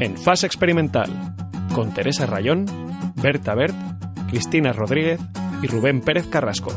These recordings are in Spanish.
en Fase Experimental, con Teresa Rayón, Berta Bert, Cristina Rodríguez y Rubén Pérez Carrasco.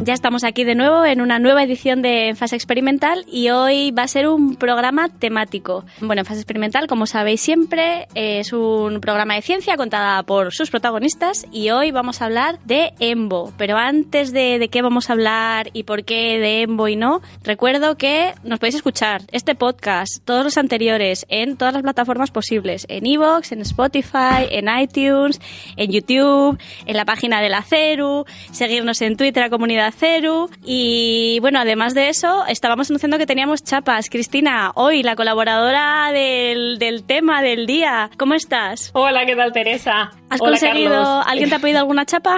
Ya estamos aquí de nuevo en una nueva edición de Fase Experimental y hoy va a ser un programa temático. Bueno, Fase Experimental, como sabéis siempre, es un programa de ciencia contada por sus protagonistas y hoy vamos a hablar de EMBO. Pero antes de qué vamos a hablar y por qué de EMBO y no, recuerdo que nos podéis escuchar este podcast, todos los anteriores, en todas las plataformas posibles, en iVoox, en Spotify, en iTunes, en YouTube, en la página de la CERU, seguirnos en Twitter a Comunidad CERU y bueno, además de eso estábamos anunciando que teníamos chapas. Cristina, hoy la colaboradora del tema del día, ¿cómo estás? Hola, ¿qué tal, Teresa? ¿Has Hola, conseguido? Carlos. ¿Alguien te ha pedido alguna chapa?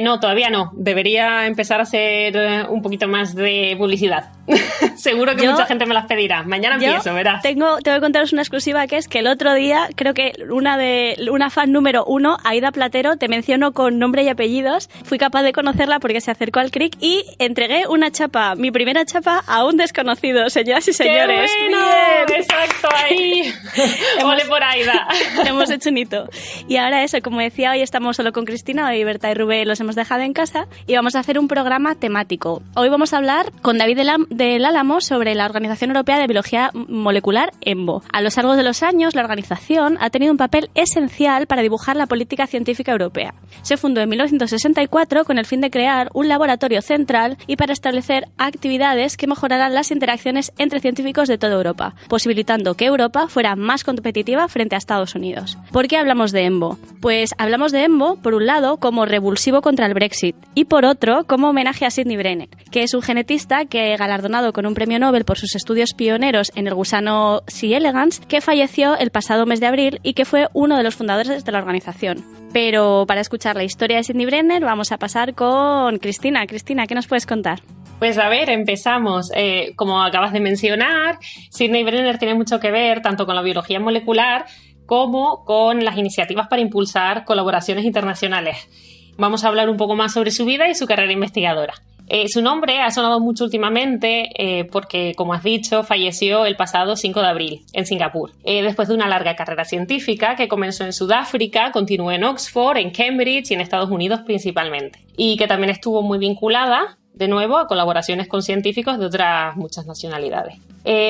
No, todavía no. Debería empezar a hacer un poquito más de publicidad. Seguro que mucha gente me las pedirá. Mañana empiezo, verás. Te voy a contaros una exclusiva, que es que el otro día, creo que una fan número 1, Aida Platero, te menciono con nombre y apellidos. Fui capaz de conocerla porque se acercó al CRIC y entregué una chapa, mi primera chapa, a un desconocido, señoras y señores. ¡Qué bueno! ¡Bien! Exacto, ahí. Ole por Aida. Hemos hecho un hito. Y ahora eso, como decía, hoy estamos solo con Cristina, hoy Berta y Rubén los hemos dejado en casa y vamos a hacer un programa temático. Hoy vamos a hablar con David del Álamo sobre la Organización Europea de Biología Molecular, EMBO. A lo largo de los años, la organización ha tenido un papel esencial para dibujar la política científica europea. Se fundó en 1964 con el fin de crear un laboratorio central y para establecer actividades que mejoraran las interacciones entre científicos de toda Europa, posibilitando que Europa fuera más competitiva frente a Estados Unidos. ¿Por qué hablamos de EMBO? Pues hablamos de EMBO, por un lado, como revulsivo contra el Brexit y por otro, como homenaje a Sidney Brenner, que es un genetista que galardonado con un premio Nobel por sus estudios pioneros en el gusano C. elegans, que falleció el pasado mes de abril y que fue uno de los fundadores de la organización. Pero para escuchar la historia de Sidney Brenner vamos a pasar con Cristina. Cristina, ¿qué nos puedes contar? Pues a ver, empezamos. Como acabas de mencionar, Sidney Brenner tiene mucho que ver tanto con la biología molecular como con las iniciativas para impulsar colaboraciones internacionales. Vamos a hablar un poco más sobre su vida y su carrera investigadora. Su nombre ha sonado mucho últimamente porque, como has dicho, falleció el pasado 5 de abril en Singapur. Después de una larga carrera científica que comenzó en Sudáfrica, continuó en Oxford, en Cambridge y en Estados Unidos principalmente. Y que también estuvo muy vinculada, de nuevo, a colaboraciones con científicos de otras muchas nacionalidades.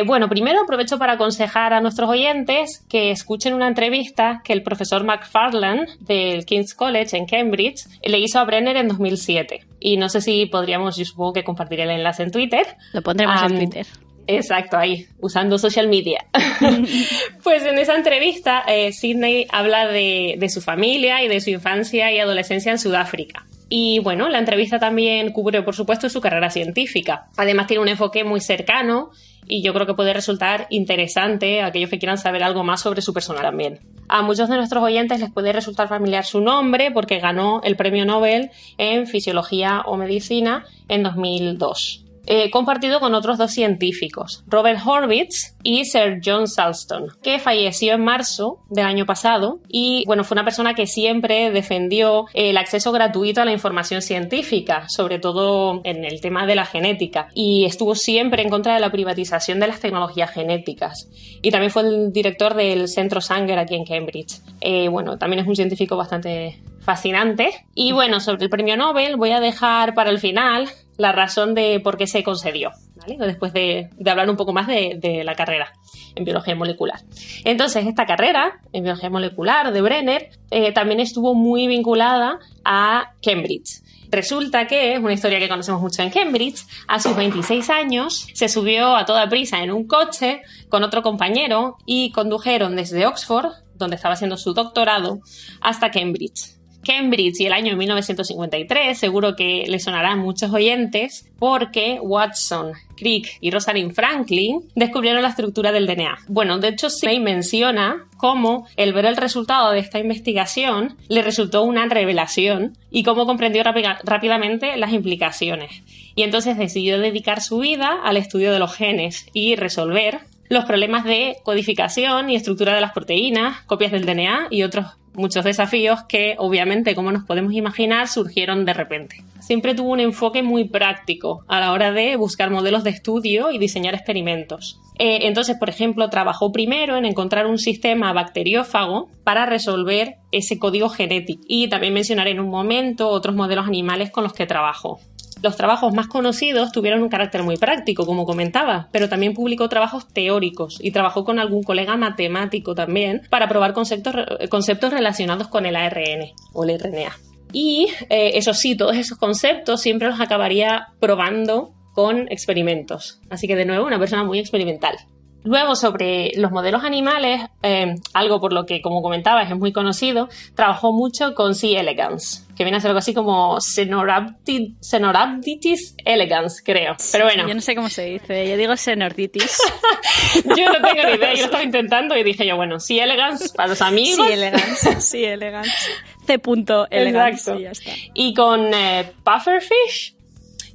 Bueno, primero aprovecho para aconsejar a nuestros oyentes que escuchen una entrevista que el profesor McFarlane del King's College en Cambridge le hizo a Brenner en 2007. Y no sé si podríamos, yo supongo que compartiré el enlace en Twitter. Lo pondremos en Twitter. Exacto, ahí, usando social media. Pues en esa entrevista, Sidney habla de su familia y de su infancia y adolescencia en Sudáfrica. Y bueno, la entrevista también cubre, por supuesto, su carrera científica. Además tiene un enfoque muy cercano y yo creo que puede resultar interesante a aquellos que quieran saber algo más sobre su persona también. A muchos de nuestros oyentes les puede resultar familiar su nombre porque ganó el premio Nobel en Fisiología o Medicina en 2002. Compartido con otros dos científicos, Robert Horvitz y Sir John Salston, que falleció en marzo del año pasado y bueno, fue una persona que siempre defendió el acceso gratuito a la información científica, sobre todo en el tema de la genética, y estuvo siempre en contra de la privatización de las tecnologías genéticas. Y también fue el director del Centro Sanger aquí en Cambridge. Bueno, también es un científico bastante fascinante. Y bueno, sobre el premio Nobel voy a dejar para el final la razón de por qué se concedió, ¿vale? Después de hablar un poco más de la carrera en biología molecular. Entonces, esta carrera en biología molecular de Brenner también estuvo muy vinculada a Cambridge. Resulta que, es una historia que conocemos mucho en Cambridge, a sus 26 años se subió a toda prisa en un coche con otro compañero y condujeron desde Oxford, donde estaba haciendo su doctorado, hasta Cambridge. Cambridge y el año 1953 seguro que le sonará a muchos oyentes porque Watson, Crick y Rosalind Franklin descubrieron la estructura del DNA. Bueno, de hecho, Sidney menciona cómo el ver el resultado de esta investigación le resultó una revelación y cómo comprendió rápidamente las implicaciones. Y entonces decidió dedicar su vida al estudio de los genes y resolver los problemas de codificación y estructura de las proteínas, copias del DNA y otros muchos desafíos que, obviamente, como nos podemos imaginar, surgieron de repente. Siempre tuvo un enfoque muy práctico a la hora de buscar modelos de estudio y diseñar experimentos. Entonces, por ejemplo, trabajó primero en encontrar un sistema bacteriófago para resolver ese código genético. Y también mencionaré en un momento otros modelos animales con los que trabajó. Los trabajos más conocidos tuvieron un carácter muy práctico, como comentaba, pero también publicó trabajos teóricos y trabajó con algún colega matemático también para probar conceptos relacionados con el ARN o el RNA. Y eso sí, todos esos conceptos siempre los acabaría probando con experimentos. Así que, de nuevo, una persona muy experimental. Luego, sobre los modelos animales, algo por lo que, como comentabas, es muy conocido, trabajó mucho con C. elegans, que viene a ser algo así como Caenorhabditis elegans, creo. Pero bueno. Sí, yo no sé cómo se dice, yo digo Caenorhabditis. Yo no tengo ni idea, yo lo estaba intentando y dije yo, bueno, C. elegans para los amigos. C. elegans. C. elegans. Exacto. Y ya está. Y con pufferfish,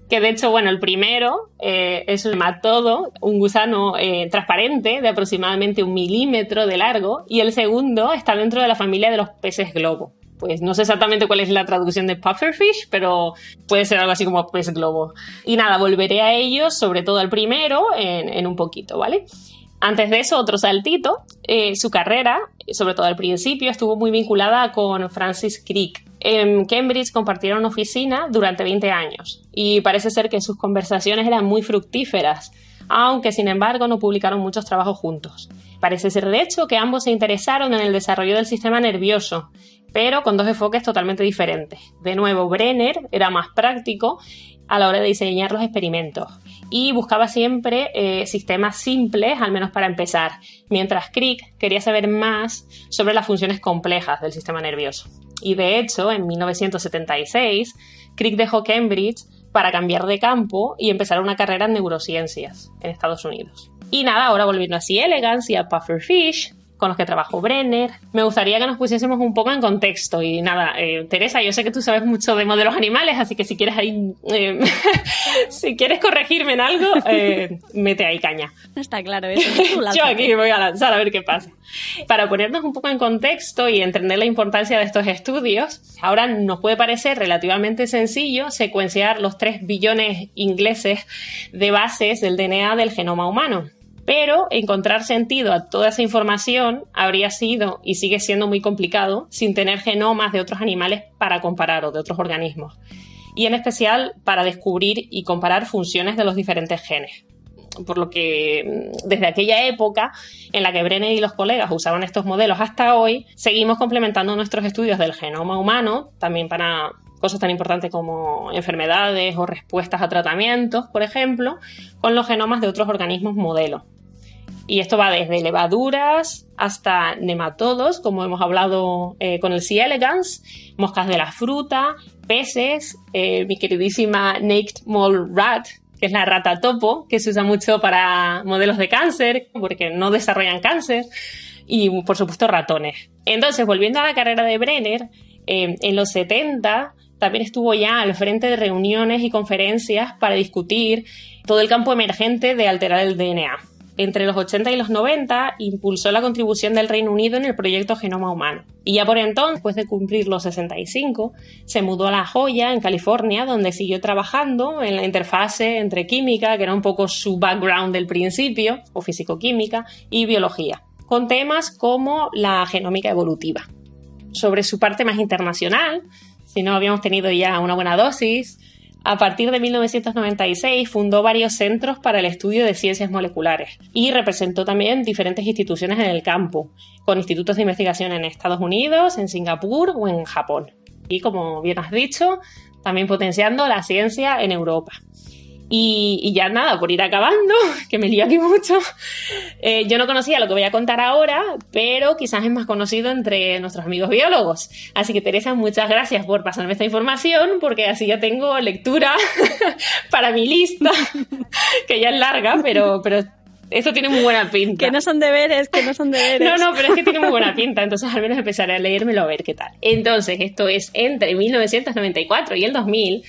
que de hecho, bueno, el primero es un nematodo, un gusano transparente de aproximadamente 1 milímetro de largo, y el segundo está dentro de la familia de los peces globo. Pues no sé exactamente cuál es la traducción de pufferfish, pero puede ser algo así como pez globo. Y nada, volveré a ellos, sobre todo al primero, en un poquito, ¿vale? Antes de eso, otro saltito, su carrera, sobre todo al principio, estuvo muy vinculada con Francis Crick. En Cambridge compartieron oficina durante 20 años y parece ser que sus conversaciones eran muy fructíferas, aunque sin embargo no publicaron muchos trabajos juntos. Parece ser de hecho que ambos se interesaron en el desarrollo del sistema nervioso, pero con dos enfoques totalmente diferentes. De nuevo, Brenner era más práctico a la hora de diseñar los experimentos y buscaba siempre sistemas simples, al menos para empezar, mientras Crick quería saber más sobre las funciones complejas del sistema nervioso. Y de hecho, en 1976, Crick dejó Cambridge para cambiar de campo y empezar una carrera en neurociencias en Estados Unidos. Y nada, ahora volviendo a C. elegans y a pufferfish, con los que trabajó Brenner, me gustaría que nos pusiésemos un poco en contexto. Y nada, Teresa, yo sé que tú sabes mucho de modelos animales, así que si quieres ahí, si quieres corregirme en algo, mete ahí caña. No está claro eso. Yo aquí me voy a lanzar a ver qué pasa. Para ponernos un poco en contexto y entender la importancia de estos estudios, ahora nos puede parecer relativamente sencillo secuenciar los 3 billones ingleses de bases del DNA del genoma humano. Pero encontrar sentido a toda esa información habría sido y sigue siendo muy complicado sin tener genomas de otros animales para comparar o de otros organismos. Y en especial para descubrir y comparar funciones de los diferentes genes. Por lo que desde aquella época en la que Brenner y los colegas usaban estos modelos hasta hoy, seguimos complementando nuestros estudios del genoma humano, también para cosas tan importantes como enfermedades o respuestas a tratamientos, por ejemplo, con los genomas de otros organismos modelo. Y esto va desde levaduras hasta nematodos, como hemos hablado con el C. elegans, moscas de la fruta, peces, mi queridísima Naked Mole Rat, que es la rata topo, que se usa mucho para modelos de cáncer, porque no desarrollan cáncer, y por supuesto ratones. Entonces, volviendo a la carrera de Brenner, en los 70 también estuvo ya al frente de reuniones y conferencias para discutir todo el campo emergente de alterar el DNA. Entre los 80 y los 90 impulsó la contribución del Reino Unido en el proyecto Genoma Humano. Y ya por entonces, después de cumplir los 65, se mudó a La Joya, en California, donde siguió trabajando en la interfase entre química, que era un poco su background del principio, o físico-química, y biología, con temas como la genómica evolutiva. Sobre su parte más internacional, si no habíamos tenido ya una buena dosis, a partir de 1996 fundó varios centros para el estudio de ciencias moleculares y representó también diferentes instituciones en el campo, con institutos de investigación en Estados Unidos, en Singapur o en Japón. Y como bien has dicho, también potenciando la ciencia en Europa. Y ya nada, por ir acabando, que me lío aquí mucho, yo no conocía lo que voy a contar ahora, pero quizás es más conocido entre nuestros amigos biólogos. Así que Teresa, muchas gracias por pasarme esta información, porque así ya tengo lectura para mi lista, que ya es larga, pero esto tiene muy buena pinta. Que no son deberes. No, pero es que tiene muy buena pinta, entonces al menos empezaré a leérmelo a ver qué tal. Entonces, esto es entre 1994 y el 2000,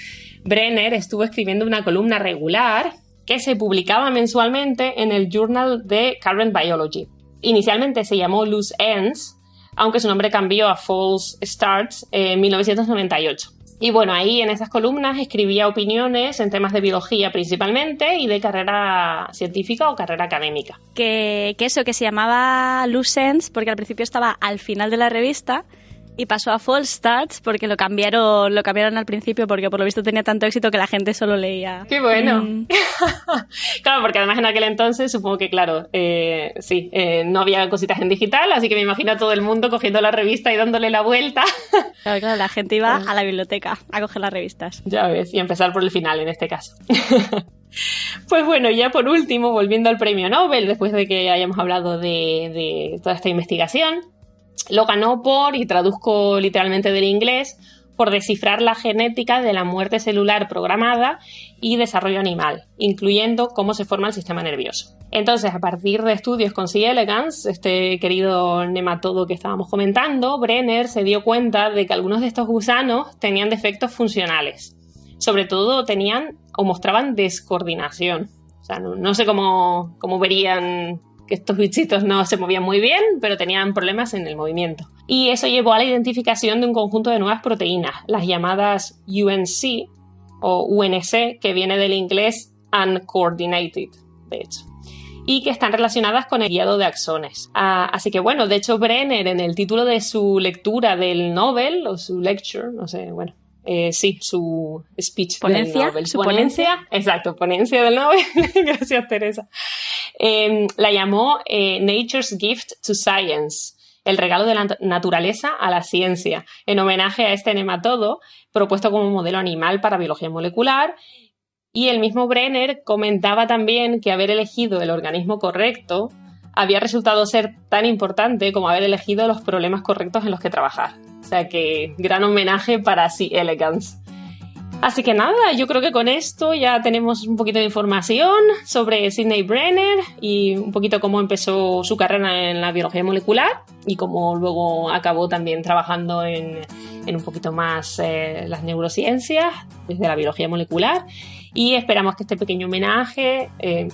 Brenner estuvo escribiendo una columna regular que se publicaba mensualmente en el Journal de Current Biology. Inicialmente se llamó Loose Ends, aunque su nombre cambió a False Starts en 1998. Y bueno, ahí en esas columnas escribía opiniones en temas de biología principalmente y de carrera científica o carrera académica. Que eso, que se llamaba Loose Ends porque al principio estaba al final de la revista y pasó a False Starts porque lo cambiaron al principio porque por lo visto tenía tanto éxito que la gente solo leía. ¡Qué bueno! Claro, porque además en aquel entonces supongo que, claro, no había cositas en digital, así que me imagino a todo el mundo cogiendo la revista y dándole la vuelta. Claro, la gente iba a la biblioteca a coger las revistas. Ya ves, y empezar por el final en este caso. Pues bueno, ya por último, volviendo al premio Nobel, después de que hayamos hablado de toda esta investigación, lo ganó y traduzco literalmente del inglés, por descifrar la genética de la muerte celular programada y desarrollo animal, incluyendo cómo se forma el sistema nervioso. Entonces, a partir de estudios con C. elegans, este querido nematodo que estábamos comentando, Brenner se dio cuenta de que algunos de estos gusanos tenían defectos funcionales. Sobre todo tenían o mostraban descoordinación. O sea, no sé cómo verían que estos bichitos no se movían muy bien, pero tenían problemas en el movimiento. Y eso llevó a la identificación de un conjunto de nuevas proteínas, las llamadas UNC o UNC, que viene del inglés uncoordinated, de hecho, y que están relacionadas con el guiado de axones. Así que bueno, de hecho Brenner en el título de su lectura del Nobel, o su lecture, no sé, bueno, su speech ¿Ponencia? del Nobel. ¿Su ponencia? Exacto, ponencia del Nobel. Gracias, Teresa. La llamó Nature's Gift to Science, el regalo de la naturaleza a la ciencia, en homenaje a este nematodo propuesto como modelo animal para biología molecular. Y el mismo Brenner comentaba también que haber elegido el organismo correcto había resultado ser tan importante como haber elegido los problemas correctos en los que trabajar. O sea que gran homenaje para C. elegans. Así que nada, yo creo que con esto ya tenemos un poquito de información sobre Sidney Brenner y un poquito cómo empezó su carrera en la biología molecular y cómo luego acabó también trabajando en un poquito más las neurociencias desde la biología molecular. Y esperamos que este pequeño homenaje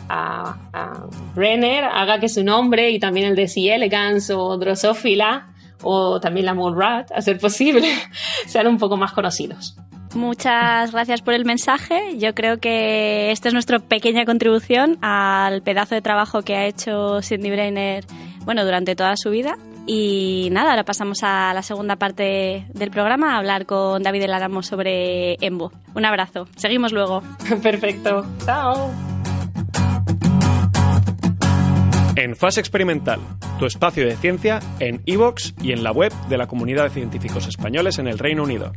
a Brenner haga que su nombre y también el de C. elegans o Drosophila o también la mole rat, a ser posible, sean un poco más conocidos. Muchas gracias por el mensaje. Yo creo que esta es nuestra pequeña contribución al pedazo de trabajo que ha hecho Sidney Brenner, durante toda su vida. Y nada, ahora pasamos a la segunda parte del programa a hablar con David del Álamo sobre EMBO. Un abrazo. Seguimos luego. Perfecto. Chao. En Fase Experimental, tu espacio de ciencia en iVoox y en la web de la Comunidad de Científicos Españoles en el Reino Unido.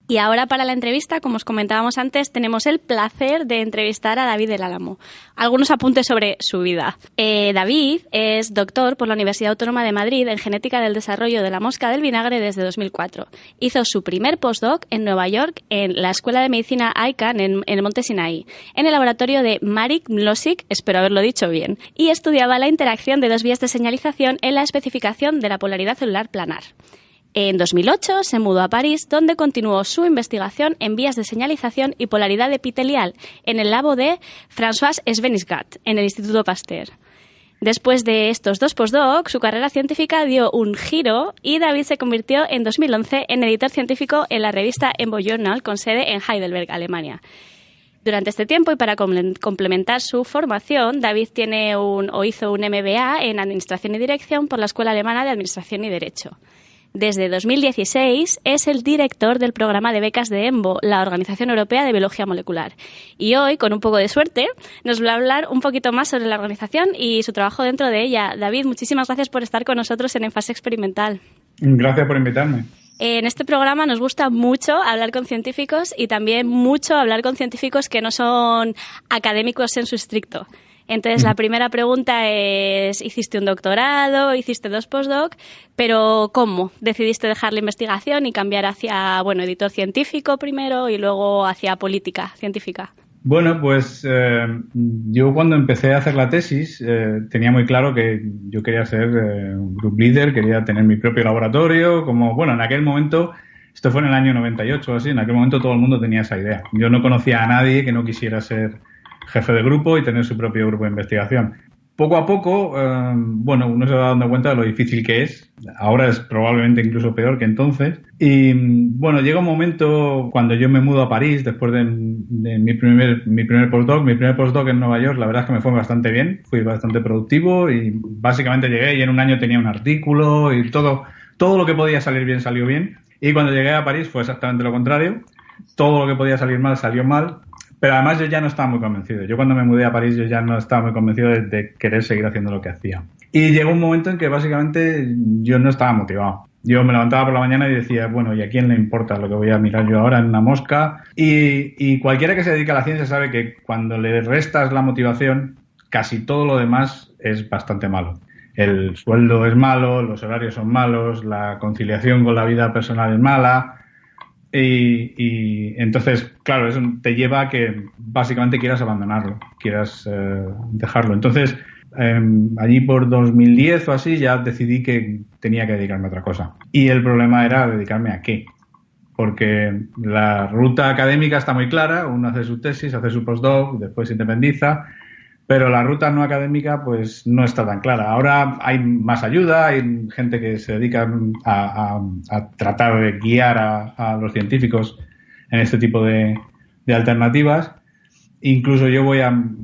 Y ahora para la entrevista, como os comentábamos antes, tenemos el placer de entrevistar a David del Álamo. Algunos apuntes sobre su vida. David es doctor por la Universidad Autónoma de Madrid en Genética del Desarrollo de la Mosca del Vinagre desde 2004. Hizo su primer postdoc en Nueva York en la Escuela de Medicina ICANN en el Monte Sinaí, en el laboratorio de Marek Mlosik, espero haberlo dicho bien, y estudiaba la interacción de dos vías de señalización en la especificación de la polaridad celular planar. En 2008 se mudó a París, donde continuó su investigación en vías de señalización y polaridad epitelial en el labo de François Swenisgat, en el Instituto Pasteur. Después de estos dos postdocs, su carrera científica dio un giro y David se convirtió en 2011 en editor científico en la revista EMBO Journal, con sede en Heidelberg, Alemania. Durante este tiempo y para complementar su formación, David hizo un MBA en Administración y Dirección por la Escuela Alemana de Administración y Derecho. Desde 2016 es el director del programa de becas de EMBO, la Organización Europea de Biología Molecular. Y hoy, con un poco de suerte, nos va a hablar un poquito más sobre la organización y su trabajo dentro de ella. David, muchísimas gracias por estar con nosotros en Fase Experimental. Gracias por invitarme. En este programa nos gusta mucho hablar con científicos y también mucho hablar con científicos que no son académicos en su estricto. Entonces, la primera pregunta es, ¿hiciste un doctorado? ¿Hiciste dos postdoc? Pero, ¿cómo decidiste dejar la investigación y cambiar hacia, editor científico primero y luego hacia política científica? Bueno, pues yo cuando empecé a hacer la tesis tenía muy claro que yo quería ser un group leader, quería tener mi propio laboratorio, en aquel momento, esto fue en el año 98 o así, en aquel momento todo el mundo tenía esa idea. Yo no conocía a nadie que no quisiera ser jefe de grupo y tener su propio grupo de investigación. poco a poco, bueno, uno se va dando cuenta de lo difícil que es. Ahora es probablemente incluso peor que entonces. Y bueno, llega un momento cuando yo me mudo a París después de mi primer postdoc. Mi primer postdoc en Nueva York, la verdad es que me fue bastante bien. Fui bastante productivo y básicamente llegué y en un año tenía un artículo y todo lo que podía salir bien salió bien. Y cuando llegué a París fue exactamente lo contrario. Todo lo que podía salir mal salió mal. Pero además yo ya no estaba muy convencido. Yo cuando me mudé a París yo ya no estaba muy convencido de querer seguir haciendo lo que hacía. Y llegó un momento en que básicamente yo no estaba motivado. Yo me levantaba por la mañana y decía, bueno, ¿y a quién le importa lo que voy a mirar yo ahora en una mosca? Y cualquiera que se dedica a la ciencia sabe que cuando le restas la motivación, casi todo lo demás es bastante malo. El sueldo es malo, los horarios son malos, la conciliación con la vida personal es mala. Y entonces, claro, eso te lleva a que básicamente quieras abandonarlo, quieras dejarlo. Entonces, allí por 2010 o así ya decidí que tenía que dedicarme a otra cosa. Y el problema era dedicarme a qué. Porque la ruta académica está muy clara, uno hace su tesis, hace su postdoc, después se independiza, pero la ruta no académica pues no está tan clara. Ahora hay más ayuda, hay gente que se dedica a tratar de guiar a los científicos en este tipo de alternativas. Incluso yo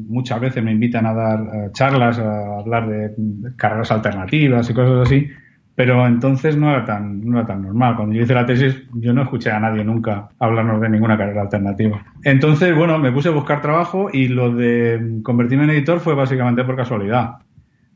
muchas veces me invitan a dar charlas, a hablar de carreras alternativas y cosas así, pero entonces no era tan normal. Cuando yo hice la tesis, yo no escuché a nadie nunca hablarnos de ninguna carrera alternativa. Entonces, bueno, me puse a buscar trabajo y lo de convertirme en editor fue básicamente por casualidad.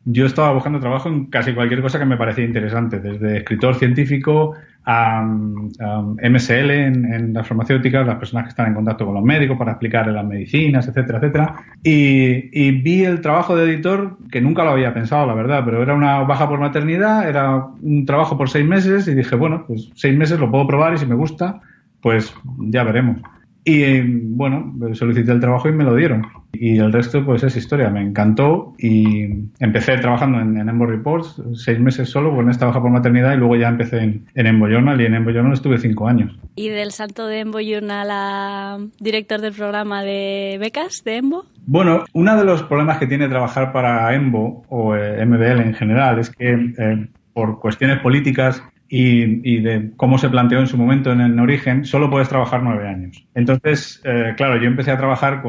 Yo estaba buscando trabajo en casi cualquier cosa que me parecía interesante, desde escritor científico a MSL en las farmacéuticas, las personas que están en contacto con los médicos para explicar las medicinas, etcétera, etcétera. Y vi el trabajo de editor, que nunca lo había pensado, la verdad, pero era una baja por maternidad, era un trabajo por 6 meses y dije, bueno, pues 6 meses lo puedo probar y si me gusta, pues ya veremos. Y bueno, solicité el trabajo y me lo dieron. Y el resto pues es historia. Me encantó y empecé trabajando en Embo Reports 6 meses solo con esta baja por maternidad y luego ya empecé en Embo Journal y en Embo Journal estuve 5 años. ¿Y del salto de Embo Journal a director del programa de becas de Embo? Bueno, uno de los problemas que tiene trabajar para Embo o MBL en general es que por cuestiones políticas y de cómo se planteó en su momento en el origen, solo puedes trabajar 9 años. Entonces, claro, yo empecé a trabajar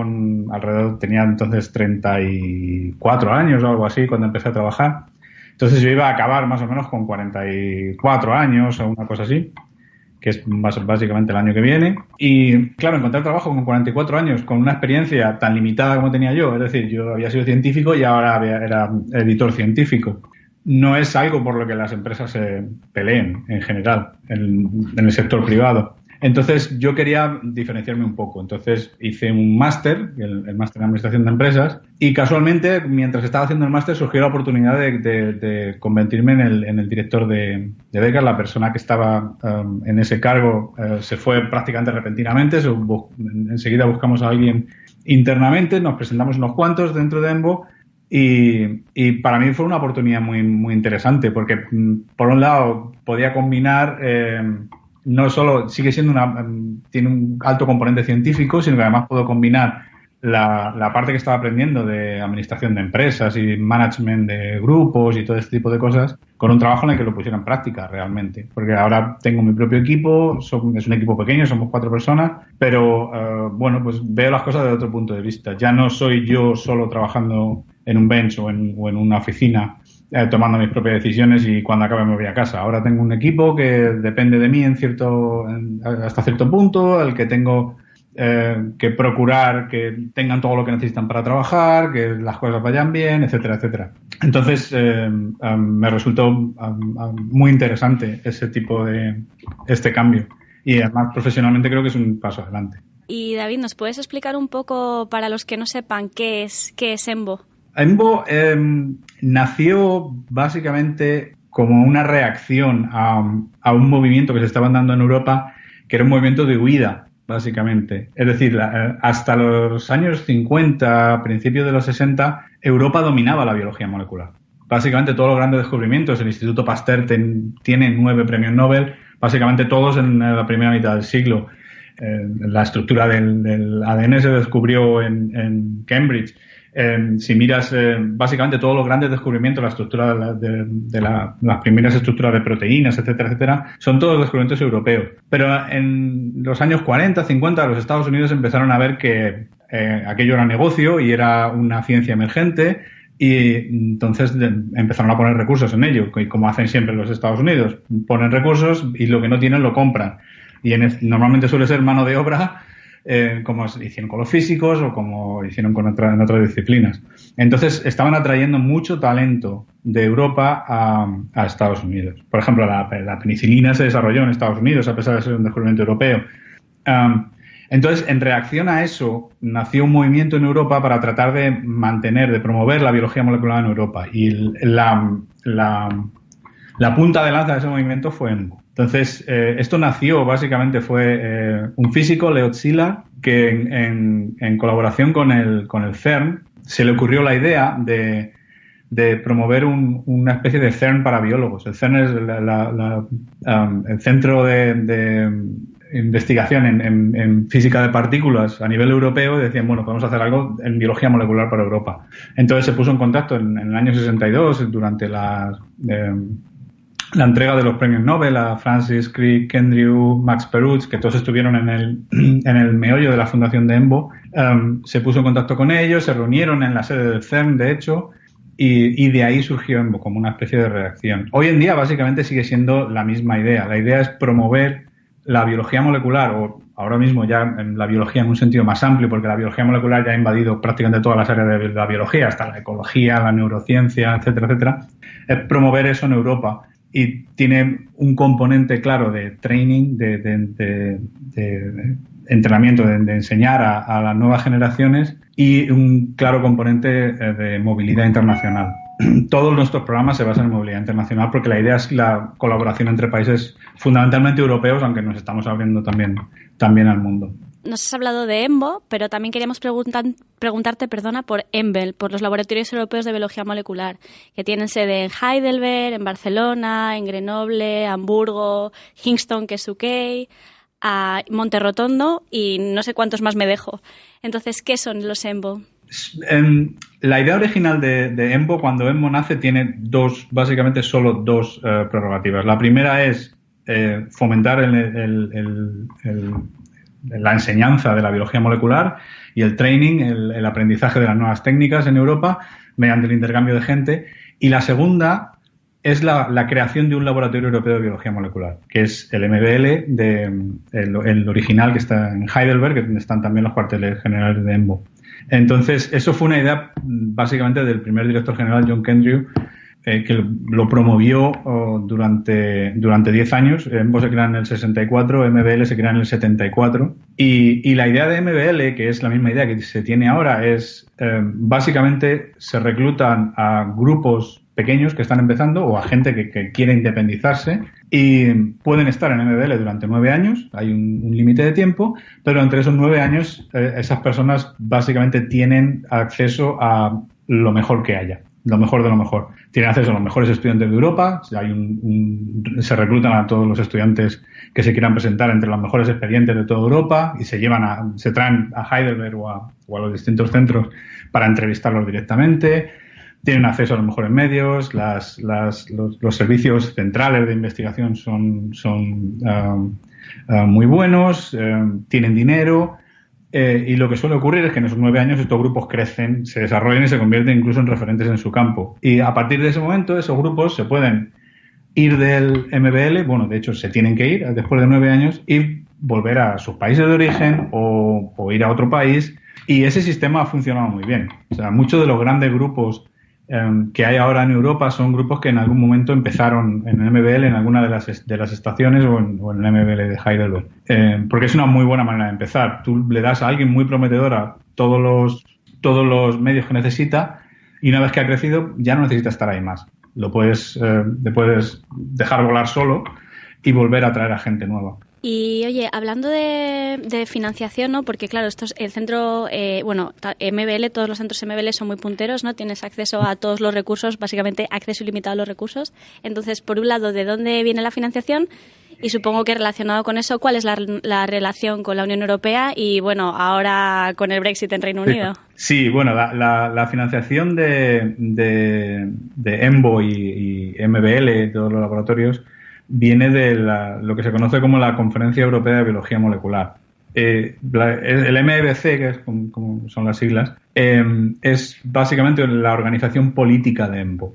tenía entonces 34 años o algo así cuando empecé a trabajar. Entonces yo iba a acabar más o menos con 44 años o una cosa así, que es básicamente el año que viene. Y claro, encontrar trabajo con 44 años, con una experiencia tan limitada como tenía yo, es decir, yo había sido científico y ahora era editor científico. No es algo por lo que las empresas se peleen en general, en el sector privado. Entonces yo quería diferenciarme un poco. Entonces hice un máster, el máster en Administración de Empresas, y casualmente mientras estaba haciendo el máster surgió la oportunidad de convertirme en el director de becas. La persona que estaba en ese cargo se fue prácticamente repentinamente. Enseguida buscamos a alguien internamente, nos presentamos unos cuantos dentro de Embo. Y para mí fue una oportunidad muy, muy interesante porque, por un lado, podía combinar, no solo sigue siendo tiene un alto componente científico, sino que además puedo combinar la parte que estaba aprendiendo de administración de empresas y management de grupos y todo este tipo de cosas con un trabajo en el que lo pusiera en práctica realmente. Porque ahora tengo mi propio equipo, es un equipo pequeño, somos 4 personas, pero bueno, pues veo las cosas desde otro punto de vista. Ya no soy yo solo trabajando en un bench o en una oficina tomando mis propias decisiones y cuando acabe me voy a casa. Ahora tengo un equipo que depende de mí hasta cierto punto, al que tengo que procurar que tengan todo lo que necesitan para trabajar, que las cosas vayan bien, etcétera, etcétera. Entonces me resultó muy interesante este cambio y además profesionalmente creo que es un paso adelante. Y David, ¿nos puedes explicar un poco para los que no sepan qué es Embo? Embo nació básicamente como una reacción a un movimiento que se estaba dando en Europa, que era un movimiento de huida, básicamente. Es decir, hasta los años 50, principios de los 60, Europa dominaba la biología molecular. Básicamente todos los grandes descubrimientos, el Instituto Pasteur tiene 9 premios Nobel, básicamente todos en la primera mitad del siglo. La estructura del ADN se descubrió en Cambridge. Si miras básicamente todos los grandes descubrimientos, la estructura las primeras estructuras de proteínas, etcétera, etcétera, son todos descubrimientos europeos. Pero en los años 40, 50, los Estados Unidos empezaron a ver que aquello era negocio y era una ciencia emergente, y entonces empezaron a poner recursos en ello, como hacen siempre los Estados Unidos. Ponen recursos y lo que no tienen lo compran. Y normalmente suele ser mano de obra, como hicieron con los físicos o como hicieron en otras disciplinas. Entonces estaban atrayendo mucho talento de Europa a Estados Unidos. Por ejemplo, la penicilina se desarrolló en Estados Unidos a pesar de ser un descubrimiento europeo. Entonces, en reacción a eso, nació un movimiento en Europa para tratar de de promover la biología molecular en Europa. Y la punta de lanza de ese movimiento fue EMBO. Entonces, esto nació, básicamente, fue un físico, Leo Szilard, que en colaboración con el CERN, se le ocurrió la idea de promover una especie de CERN para biólogos. El CERN es el centro de investigación en física de partículas a nivel europeo, y decían, bueno, podemos hacer algo en biología molecular para Europa. Entonces se puso en contacto en el año 62, durante la entrega de los premios Nobel a Francis Crick, Kendrick, Max Perutz, que todos estuvieron en el meollo de la fundación de EMBO. Se puso en contacto con ellos, se reunieron en la sede del CERN, de hecho, y de ahí surgió EMBO como una especie de reacción. Hoy en día básicamente sigue siendo la misma idea. La idea es promover la biología molecular, o ahora mismo ya en la biología en un sentido más amplio, porque la biología molecular ya ha invadido prácticamente todas las áreas de la biología, hasta la ecología, la neurociencia, etcétera, etcétera, es promover eso en Europa. Y tiene un componente claro de training, de entrenamiento, de enseñar a las nuevas generaciones, y un claro componente de movilidad internacional. Todos nuestros programas se basan en movilidad internacional porque la idea es la colaboración entre países fundamentalmente europeos, aunque nos estamos abriendo también al mundo. Nos has hablado de EMBO, pero también queríamos preguntarte por EMBL, por los Laboratorios Europeos de Biología Molecular, que tienen sede en Heidelberg, en Barcelona, en Grenoble, Hamburgo, Kingston, que es UK, a Monterrotondo y no sé cuántos más me dejo. Entonces, ¿qué son los EMBO? La idea original de EMBO, cuando EMBO nace, tiene básicamente solo dos prerrogativas. La primera es fomentar la enseñanza de la biología molecular y el training, el aprendizaje de las nuevas técnicas en Europa mediante el intercambio de gente. Y la segunda es la creación de un laboratorio europeo de biología molecular, que es el MBL, el original, que está en Heidelberg, donde están también los cuarteles generales de EMBO. Entonces, eso fue una idea básicamente del primer director general, John Kendrick, que lo promovió durante 10 años. EMBO se crea en el 64, MBL se crea en el 74. Y la idea de MBL, que es la misma idea que se tiene ahora, es básicamente se reclutan a grupos pequeños que están empezando o a gente que quiere independizarse, y pueden estar en MBL durante 9 años, hay un límite de tiempo, pero entre esos 9 años esas personas básicamente tienen acceso a lo mejor que haya, lo mejor de lo mejor. Tienen acceso a los mejores estudiantes de Europa, se reclutan a todos los estudiantes que se quieran presentar entre los mejores expedientes de toda Europa y se traen a Heidelberg o a los distintos centros para entrevistarlos directamente. Tienen acceso a los mejores medios, los servicios centrales de investigación son muy buenos, tienen dinero, y lo que suele ocurrir es que en esos 9 años estos grupos crecen, se desarrollan y se convierten incluso en referentes en su campo. Y a partir de ese momento esos grupos se pueden ir del MBL, bueno, de hecho se tienen que ir después de 9 años y volver a sus países de origen o ir a otro país, y ese sistema ha funcionado muy bien. O sea, muchos de los grandes grupos que hay ahora en Europa son grupos que en algún momento empezaron en el MBL, en alguna de las estaciones o en el MBL de Heidelberg. Porque es una muy buena manera de empezar. Tú le das a alguien muy prometedora todos los medios que necesita, y una vez que ha crecido ya no necesita estar ahí más. Le puedes dejar volar solo y volver a traer a gente nueva. Y oye, hablando de financiación, ¿no? Porque claro, el centro, MBL, todos los centros MBL son muy punteros, ¿no? Tienes acceso a todos los recursos, básicamente acceso ilimitado a los recursos. Entonces, por un lado, ¿de dónde viene la financiación? Y supongo que relacionado con eso, ¿cuál es la relación con la Unión Europea y, bueno, ahora con el Brexit en Reino Unido? Sí, bueno, la financiación de EMBO y MBL, todos los laboratorios, viene de lo que se conoce como la Conferencia Europea de Biología Molecular. El MBC, que es como son las siglas, es básicamente la organización política de EMBO.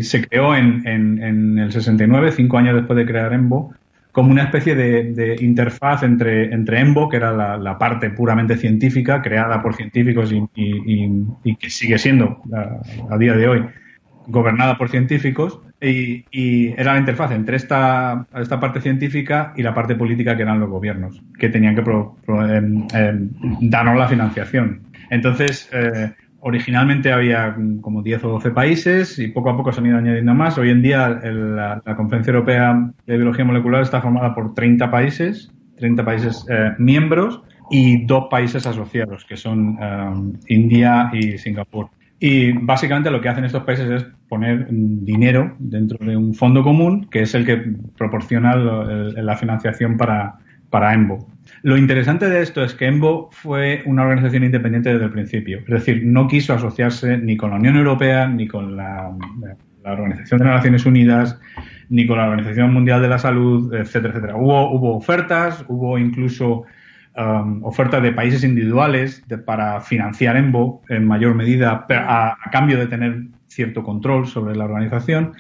Se creó en el 69, 5 años después de crear EMBO, como una especie de interfaz entre EMBO, que era la parte puramente científica, creada por científicos y que sigue siendo, a día de hoy, gobernada por científicos, y era la interfaz entre esta parte científica y la parte política, que eran los gobiernos, que tenían que darnos la financiación. Entonces, originalmente había como 10 o 12 países y poco a poco se han ido añadiendo más. Hoy en día la Conferencia Europea de Biología Molecular está formada por 30 países miembros y 2 países asociados, que son India y Singapur. Y básicamente lo que hacen estos países es poner dinero dentro de un fondo común, que es el que proporciona la financiación para EMBO. Lo interesante de esto es que EMBO fue una organización independiente desde el principio. Es decir, no quiso asociarse ni con la Unión Europea, ni con la Organización de las Naciones Unidas, ni con la Organización Mundial de la Salud, etcétera, etcétera. Hubo ofertas, hubo incluso ofertas de países individuales para financiar EMBO en mayor medida a cambio de tener cierto control sobre la organización,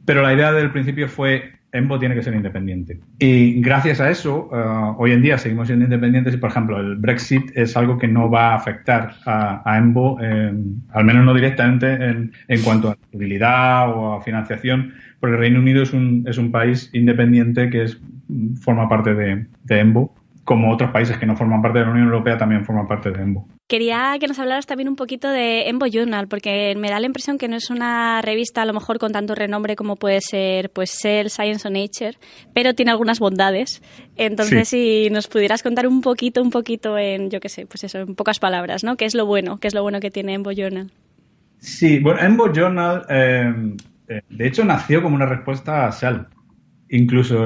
pero la idea del principio fue EMBO tiene que ser independiente. Y gracias a eso, hoy en día seguimos siendo independientes y, por ejemplo, el Brexit es algo que no va a afectar a EMBO, al menos no directamente en cuanto a estabilidad o a financiación, porque el Reino Unido es un país independiente que forma parte de EMBO, como otros países que no forman parte de la Unión Europea también forman parte de EMBO. Quería que nos hablaras también un poquito de EMBO Journal, porque me da la impresión que no es una revista a lo mejor con tanto renombre como puede ser pues Cell, Science o Nature, pero tiene algunas bondades. Entonces, sí, si nos pudieras contar un poquito en, yo qué sé, pues eso, en pocas palabras, ¿no? ¿Qué es lo bueno que tiene EMBO Journal? Sí, bueno, EMBO Journal, de hecho, nació como una respuesta a Cell. Incluso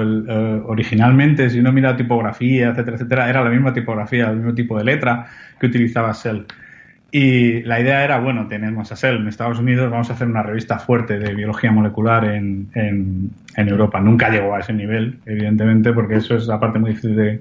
originalmente, si uno mira tipografía, etcétera, etcétera, era la misma tipografía, el mismo tipo de letra que utilizaba Cell. Y la idea era, bueno, tenemos a Cell en Estados Unidos, vamos a hacer una revista fuerte de biología molecular en Europa. Nunca llegó a ese nivel, evidentemente, porque eso es aparte muy difícil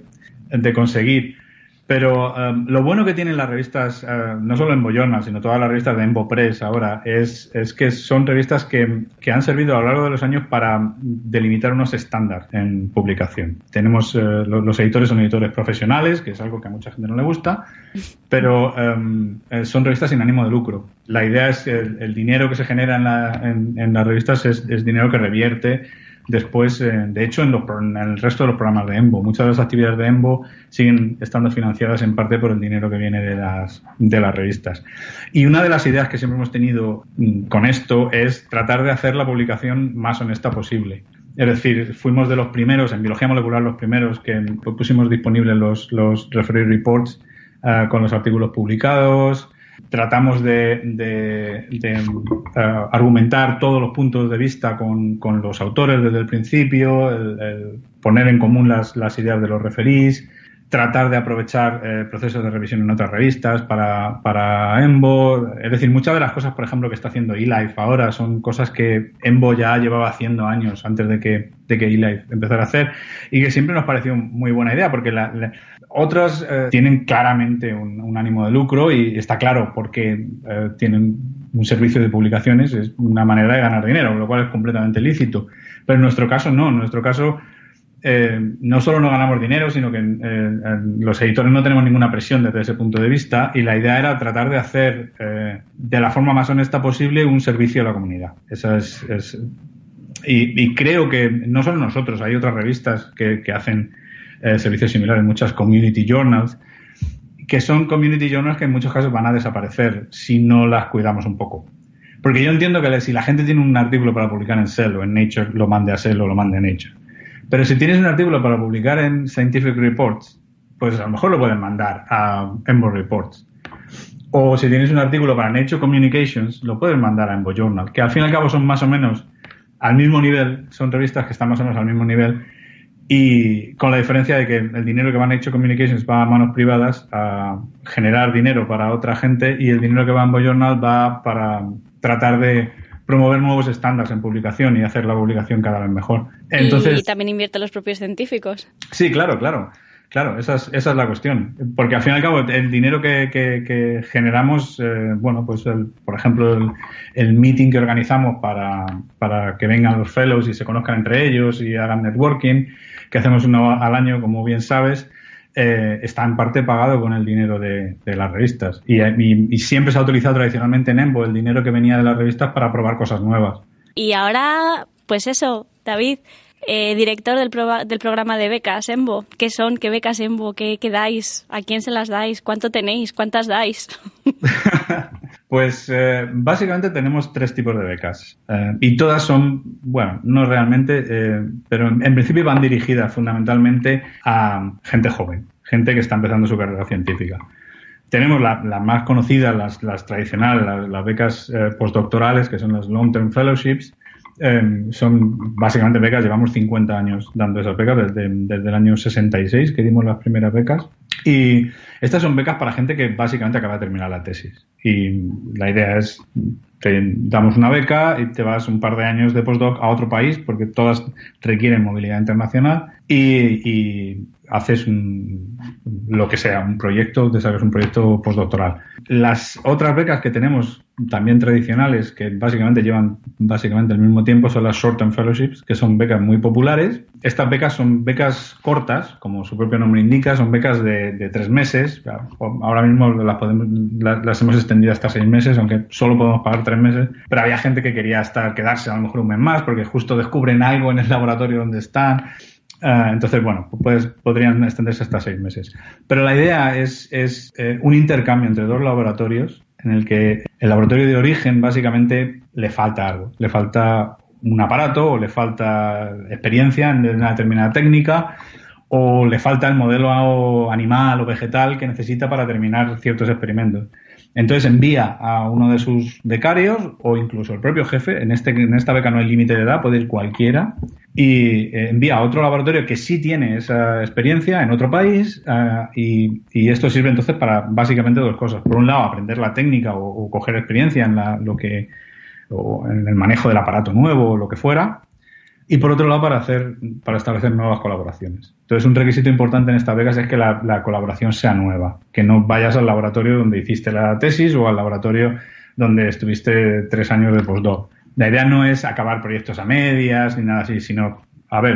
de conseguir. Pero lo bueno que tienen las revistas, no solo EMBO Journal, sino todas las revistas de EMBO Press ahora, es que son revistas que han servido a lo largo de los años para delimitar unos estándares en publicación. Tenemos, los editores son editores profesionales, que es algo que a mucha gente no le gusta, pero son revistas sin ánimo de lucro. La idea es que el dinero que se genera en las revistas es dinero que revierte después, de hecho, en el resto de los programas de EMBO. Muchas de las actividades de EMBO siguen estando financiadas en parte por el dinero que viene de las revistas. Y una de las ideas que siempre hemos tenido con esto es tratar de hacer la publicación más honesta posible. Es decir, fuimos de los primeros, en biología molecular, los primeros que pusimos disponibles los referee reports con los artículos publicados. Tratamos de argumentar todos los puntos de vista con los autores desde el principio, el poner en común las ideas de los referís, tratar de aprovechar procesos de revisión en otras revistas para EMBO. Es decir, muchas de las cosas, por ejemplo, que está haciendo eLife ahora son cosas que EMBO ya llevaba haciendo años antes de que eLife empezara a hacer y que siempre nos pareció muy buena idea porque otras tienen claramente un ánimo de lucro y está claro porque tienen un servicio de publicaciones, es una manera de ganar dinero, lo cual es completamente lícito. Pero en nuestro caso no, en nuestro caso no solo no ganamos dinero, sino que los editores no tenemos ninguna presión desde ese punto de vista y la idea era tratar de hacer de la forma más honesta posible un servicio a la comunidad. Esa y creo que no solo nosotros, hay otras revistas que hacen servicios similares, muchas community journals, que son community journals que en muchos casos van a desaparecer si no las cuidamos un poco. Porque yo entiendo que si la gente tiene un artículo para publicar en Cell o en Nature, lo mande a Cell o lo mande a Nature. Pero si tienes un artículo para publicar en Scientific Reports, pues a lo mejor lo pueden mandar a EMBO Reports. O si tienes un artículo para Nature Communications, lo puedes mandar a EMBO Journal, que al fin y al cabo son más o menos al mismo nivel, son revistas que están más o menos al mismo nivel y con la diferencia de que el dinero que va en Nature Communications va a manos privadas a generar dinero para otra gente y el dinero que va en Biojournal va para tratar de promover nuevos estándares en publicación y hacer la publicación cada vez mejor. Entonces, y también invierte los propios científicos. Sí, claro, esa es la cuestión. Porque al fin y al cabo el dinero que generamos, pues por ejemplo el meeting que organizamos para que vengan los fellows y se conozcan entre ellos y hagan networking, que hacemos uno al año, como bien sabes, está en parte pagado con el dinero de las revistas. Y siempre se ha utilizado tradicionalmente en EMBO el dinero que venía de las revistas para probar cosas nuevas. Y ahora, pues eso, David, director del programa de becas EMBO. ¿Qué son? ¿Qué becas EMBO? ¿Qué dais? ¿A quién se las dais? ¿Cuánto tenéis? ¿Cuántas dais? Pues básicamente tenemos 3 tipos de becas y todas son, no realmente, pero en principio van dirigidas fundamentalmente a gente joven, gente que está empezando su carrera científica. Tenemos las más conocidas, las tradicionales, las becas postdoctorales, que son las Long Term Fellowships. Son básicamente becas, llevamos 50 años dando esas becas, desde el año 66 que dimos las primeras becas, y estas son becas para gente que básicamente acaba de terminar la tesis, y la idea es te damos una beca y te vas un par de años de postdoc a otro país, porque todas requieren movilidad internacional, y haces lo que sea, un proyecto, desarrollas un proyecto postdoctoral. Las otras becas que tenemos, también tradicionales, que básicamente llevan el mismo tiempo, son las Short-Term Fellowships, que son becas muy populares. Estas becas son becas cortas, como su propio nombre indica, son becas de 3 meses. Ahora mismo las hemos extendido hasta 6 meses, aunque solo podemos pagar 3 meses, pero había gente que quería quedarse a lo mejor un mes más, porque justo descubren algo en el laboratorio donde están. Entonces, podrían extenderse hasta 6 meses. Pero la idea es un intercambio entre 2 laboratorios en el que el laboratorio de origen básicamente le falta algo. Le falta un aparato o le falta experiencia en una determinada técnica o le falta el modelo animal o vegetal que necesita para terminar ciertos experimentos. Entonces envía a uno de sus becarios o incluso el propio jefe. En esta beca no hay límite de edad, puede ir cualquiera, y envía a otro laboratorio que sí tiene esa experiencia en otro país, y esto sirve entonces para básicamente 2 cosas. Por un lado, aprender la técnica o coger experiencia en en el manejo del aparato nuevo o lo que fuera. Y por otro lado, para establecer nuevas colaboraciones. Entonces, un requisito importante en estas becas es que la colaboración sea nueva, que no vayas al laboratorio donde hiciste la tesis o al laboratorio donde estuviste 3 años de postdoc. La idea no es acabar proyectos a medias ni nada así, sino,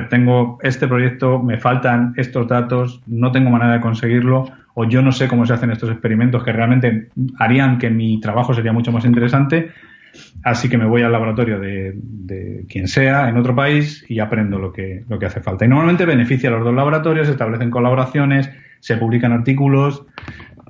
tengo este proyecto, me faltan estos datos, no tengo manera de conseguirlo, o yo no sé cómo se hacen estos experimentos que realmente harían que mi trabajo sería mucho más interesante. Así que me voy al laboratorio de quien sea en otro país y aprendo lo que hace falta. Y normalmente beneficia a los 2 laboratorios, se establecen colaboraciones, se publican artículos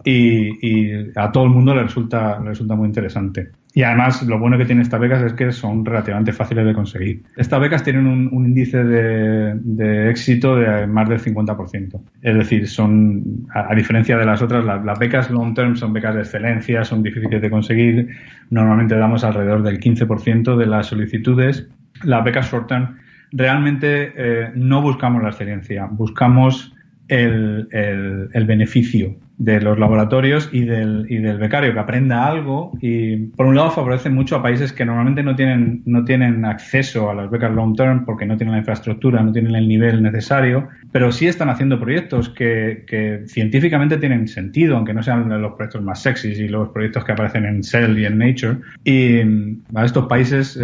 y a todo el mundo le resulta muy interesante. Y además lo bueno que tienen estas becas es que son relativamente fáciles de conseguir. Estas becas tienen un índice de éxito de más del 50%. Es decir, son, a diferencia de las otras, las becas long term son becas de excelencia, son difíciles de conseguir. Normalmente damos alrededor del 15% de las solicitudes. Las becas short term realmente no buscamos la excelencia, buscamos el beneficio de los laboratorios y del becario, que aprenda algo, y por un lado favorece mucho a países que normalmente no tienen acceso a las becas long term porque no tienen la infraestructura, no tienen el nivel necesario, pero sí están haciendo proyectos que científicamente tienen sentido, aunque no sean los proyectos más sexys y los proyectos que aparecen en Cell y en Nature, y a estos países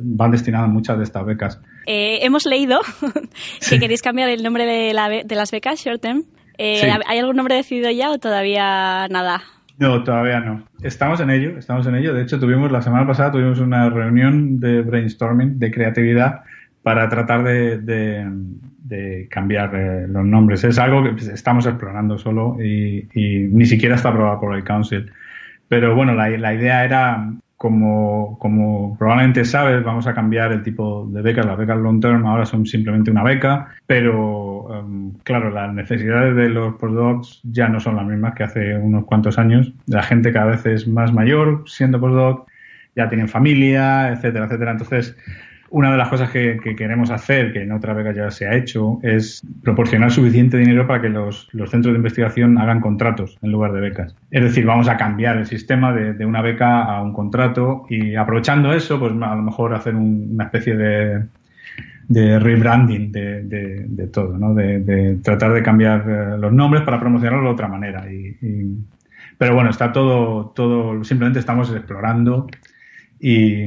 van destinadas muchas de estas becas. Hemos leído que queréis cambiar el nombre de las becas short term. Sí. ¿Hay algún nombre decidido ya o todavía nada? No, todavía no. Estamos en ello. De hecho, la semana pasada tuvimos una reunión de brainstorming, de creatividad, para tratar de cambiar los nombres. Es algo que estamos explorando solo y ni siquiera está aprobado por el Council. Pero bueno, la idea era, como probablemente sabes, vamos a cambiar el tipo de becas. Las becas long term ahora son simplemente una beca, pero claro, las necesidades de los postdocs ya no son las mismas que hace unos cuantos años. La gente cada vez es más mayor siendo postdoc, ya tienen familia, etcétera, etcétera. Entonces, una de las cosas que queremos hacer, que en otra beca ya se ha hecho, es proporcionar suficiente dinero para que los centros de investigación hagan contratos en lugar de becas. Es decir, vamos a cambiar el sistema de una beca a un contrato y aprovechando eso, pues a lo mejor hacer una especie de rebranding de todo, ¿no? De tratar de cambiar los nombres para promocionarlo de otra manera. Pero bueno, está todo, simplemente estamos explorando y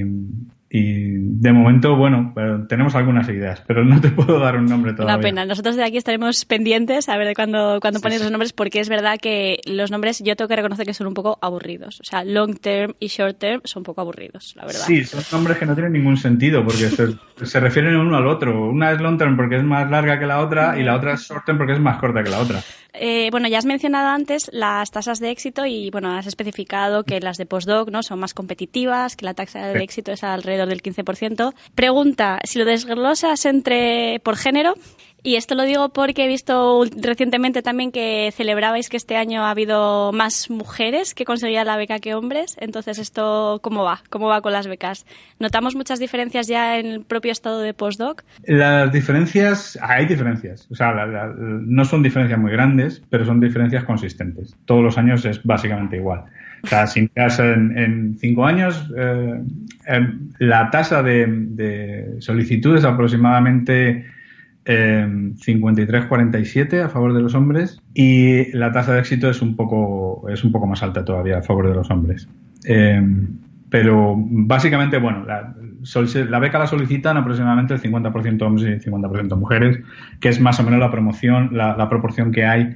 de momento, bueno, tenemos algunas ideas, pero no te puedo dar un nombre todavía. Una pena. Nosotros de aquí estaremos pendientes a ver de cuándo pones los nombres, porque es verdad que los nombres yo tengo que reconocer que son un poco aburridos. O sea, long term y short term son un poco aburridos, la verdad. Sí, son nombres que no tienen ningún sentido porque se refieren uno al otro. Una es long term porque es más larga que la otra y la otra es short term porque es más corta que la otra. Bueno, ya has mencionado antes las tasas de éxito y bueno, has especificado que las de postdoc, ¿no?, son más competitivas, que la tasa de éxito es alrededor del 15%. Pregunta, si lo desglosas por género, y esto lo digo porque he visto recientemente también que celebrabais que este año ha habido más mujeres que conseguían la beca que hombres. Entonces, ¿esto cómo va? ¿Cómo va con las becas? ¿Notamos muchas diferencias ya en el propio estado de postdoc? Las diferencias, hay diferencias. O sea, no son diferencias muy grandes, pero son diferencias consistentes. Todos los años es básicamente igual. O sea, si miras en 5 años, la tasa de solicitudes aproximadamente 53-47 a favor de los hombres y la tasa de éxito es un poco más alta todavía a favor de los hombres. Pero básicamente, bueno, la beca la solicitan aproximadamente el 50% hombres y 50% mujeres, que es más o menos la proporción que hay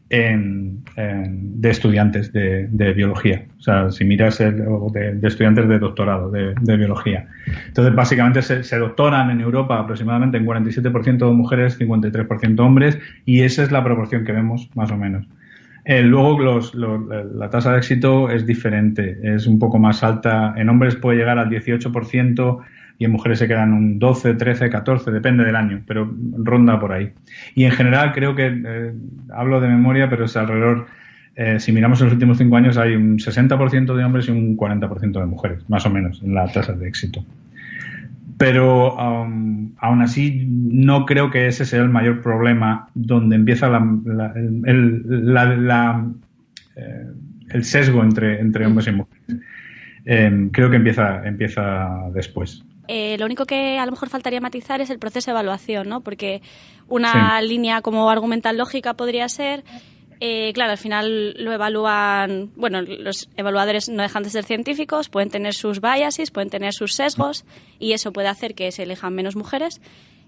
de estudiantes de biología. O sea, si miras de estudiantes de doctorado de biología. Entonces, básicamente se doctoran en Europa aproximadamente en 47% mujeres, 53% hombres, y esa es la proporción que vemos, más o menos. Luego, la tasa de éxito es diferente, es un poco más alta. En hombres puede llegar al 18%, y en mujeres se quedan un 12, 13, 14, depende del año, pero ronda por ahí. Y en general creo que, hablo de memoria, pero es alrededor, si miramos en los últimos 5 años, hay un 60% de hombres y un 40% de mujeres, más o menos, en la tasa de éxito. Pero aún así no creo que ese sea el mayor problema donde empieza el sesgo entre hombres y mujeres. Creo que empieza después. Lo único que a lo mejor faltaría matizar es el proceso de evaluación, ¿no? Porque una línea como argumental lógica podría ser, claro, al final lo evalúan, bueno, los evaluadores no dejan de ser científicos, pueden tener sus biases, pueden tener sus sesgos y eso puede hacer que se elijan menos mujeres.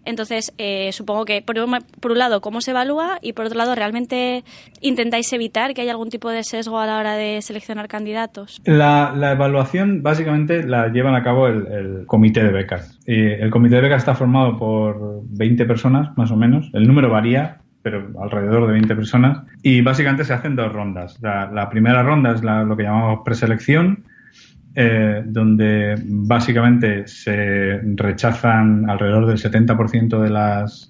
Entonces, supongo que por un lado, ¿cómo se evalúa? Y por otro lado, ¿realmente intentáis evitar que haya algún tipo de sesgo a la hora de seleccionar candidatos? La evaluación básicamente la llevan a cabo el comité de becas. Y el comité de becas está formado por 20 personas, más o menos. El número varía, pero alrededor de 20 personas. Y básicamente se hacen 2 rondas. La primera ronda es lo que llamamos preselección, donde básicamente se rechazan alrededor del 70%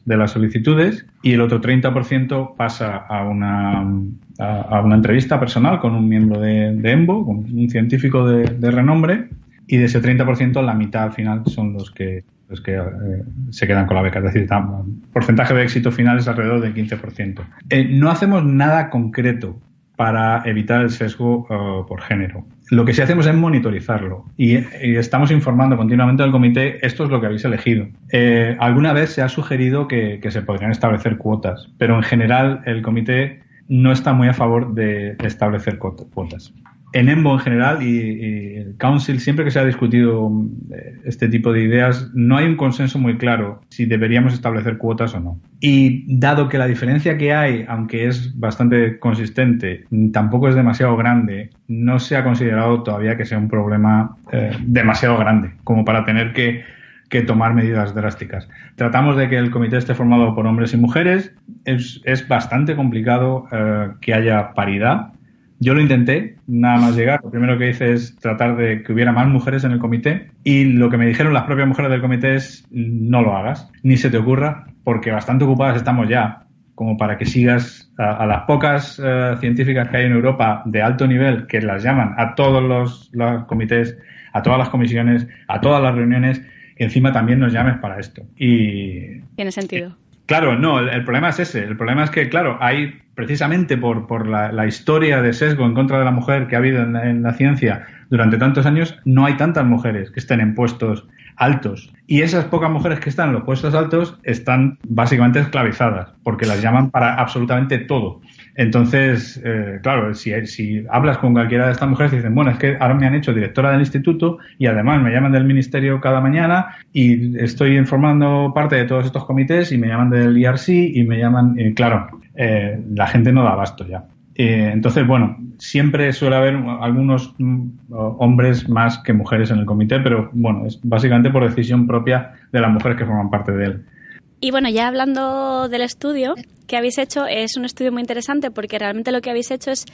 de las solicitudes y el otro 30% pasa a una entrevista personal con un miembro de EMBO, con un científico de renombre, y de ese 30% la mitad al final son los que se quedan con la beca. Es decir, el porcentaje de éxito final es alrededor del 15%. No hacemos nada concreto para evitar el sesgo por género. Lo que sí hacemos es monitorizarlo y estamos informando continuamente al comité, esto es lo que habéis elegido. Alguna vez se ha sugerido que se podrían establecer cuotas, pero en general el comité no está muy a favor de establecer cuotas. En EMBO en general y el Council, siempre que se ha discutido este tipo de ideas, no hay un consenso muy claro si deberíamos establecer cuotas o no. Y dado que la diferencia que hay, aunque es bastante consistente, tampoco es demasiado grande, no se ha considerado todavía que sea un problema demasiado grande como para tener que tomar medidas drásticas. Tratamos de que el comité esté formado por hombres y mujeres. Es bastante complicado que haya paridad. Yo lo intenté, nada más llegar. Lo primero que hice es tratar de que hubiera más mujeres en el comité y lo que me dijeron las propias mujeres del comité es no lo hagas, ni se te ocurra, porque bastante ocupadas estamos ya como para que sigas a las pocas científicas que hay en Europa de alto nivel, que las llaman a todos los comités, a todas las comisiones, a todas las reuniones, y encima también nos llames para esto. Y tiene sentido. Claro, no, el problema es ese. El problema es que, claro, hay precisamente por la historia de sesgo en contra de la mujer que ha habido en la ciencia durante tantos años, no hay tantas mujeres que estén en puestos altos. Y esas pocas mujeres que están en los puestos altos están básicamente esclavizadas, porque las llaman para absolutamente todo. Entonces, claro, si hablas con cualquiera de estas mujeres, dicen, bueno, es que ahora me han hecho directora del instituto y además me llaman del ministerio cada mañana y estoy informando parte de todos estos comités y me llaman del IRC y me llaman, claro, la gente no da abasto ya. Entonces, bueno, siempre suele haber algunos hombres más que mujeres en el comité, pero bueno, es básicamente por decisión propia de las mujeres que forman parte de él. Y bueno, ya hablando del estudio que habéis hecho, es un estudio muy interesante porque realmente lo que habéis hecho es,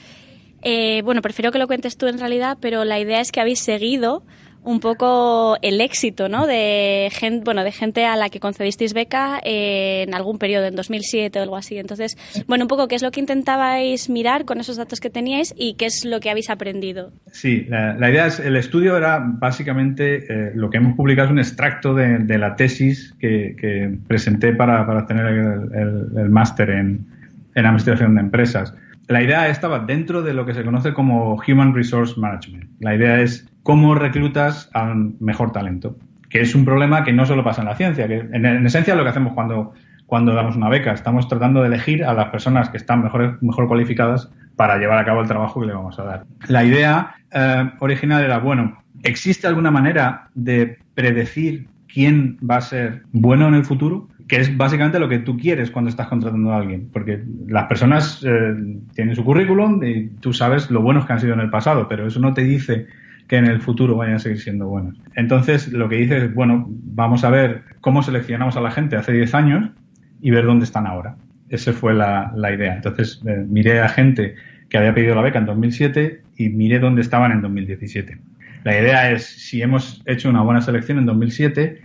bueno, prefiero que lo cuentes tú en realidad, pero la idea es que habéis seguido un poco el éxito, ¿no? de gente a la que concedisteis beca en algún periodo, en 2007 o algo así. Entonces, bueno, un poco qué es lo que intentabais mirar con esos datos que teníais y qué es lo que habéis aprendido. Sí, la idea es, el estudio era básicamente, lo que hemos publicado es un extracto de la tesis que presenté para tener el máster en administración de empresas. La idea estaba dentro de lo que se conoce como Human Resource Management. La idea es cómo reclutas al mejor talento, que es un problema que no solo pasa en la ciencia, que en esencia lo que hacemos cuando damos una beca, estamos tratando de elegir a las personas que están mejor cualificadas para llevar a cabo el trabajo que le vamos a dar. La idea original era, bueno, ¿existe alguna manera de predecir quién va a ser bueno en el futuro? Que es básicamente lo que tú quieres cuando estás contratando a alguien, porque las personas tienen su currículum y tú sabes lo buenos que han sido en el pasado, pero eso no te dice que en el futuro vayan a seguir siendo buenos. Entonces, lo que dices es, bueno, vamos a ver cómo seleccionamos a la gente hace 10 años y ver dónde están ahora. Esa fue la idea. Entonces, miré a gente que había pedido la beca en 2007 y miré dónde estaban en 2017. La idea es, si hemos hecho una buena selección en 2007,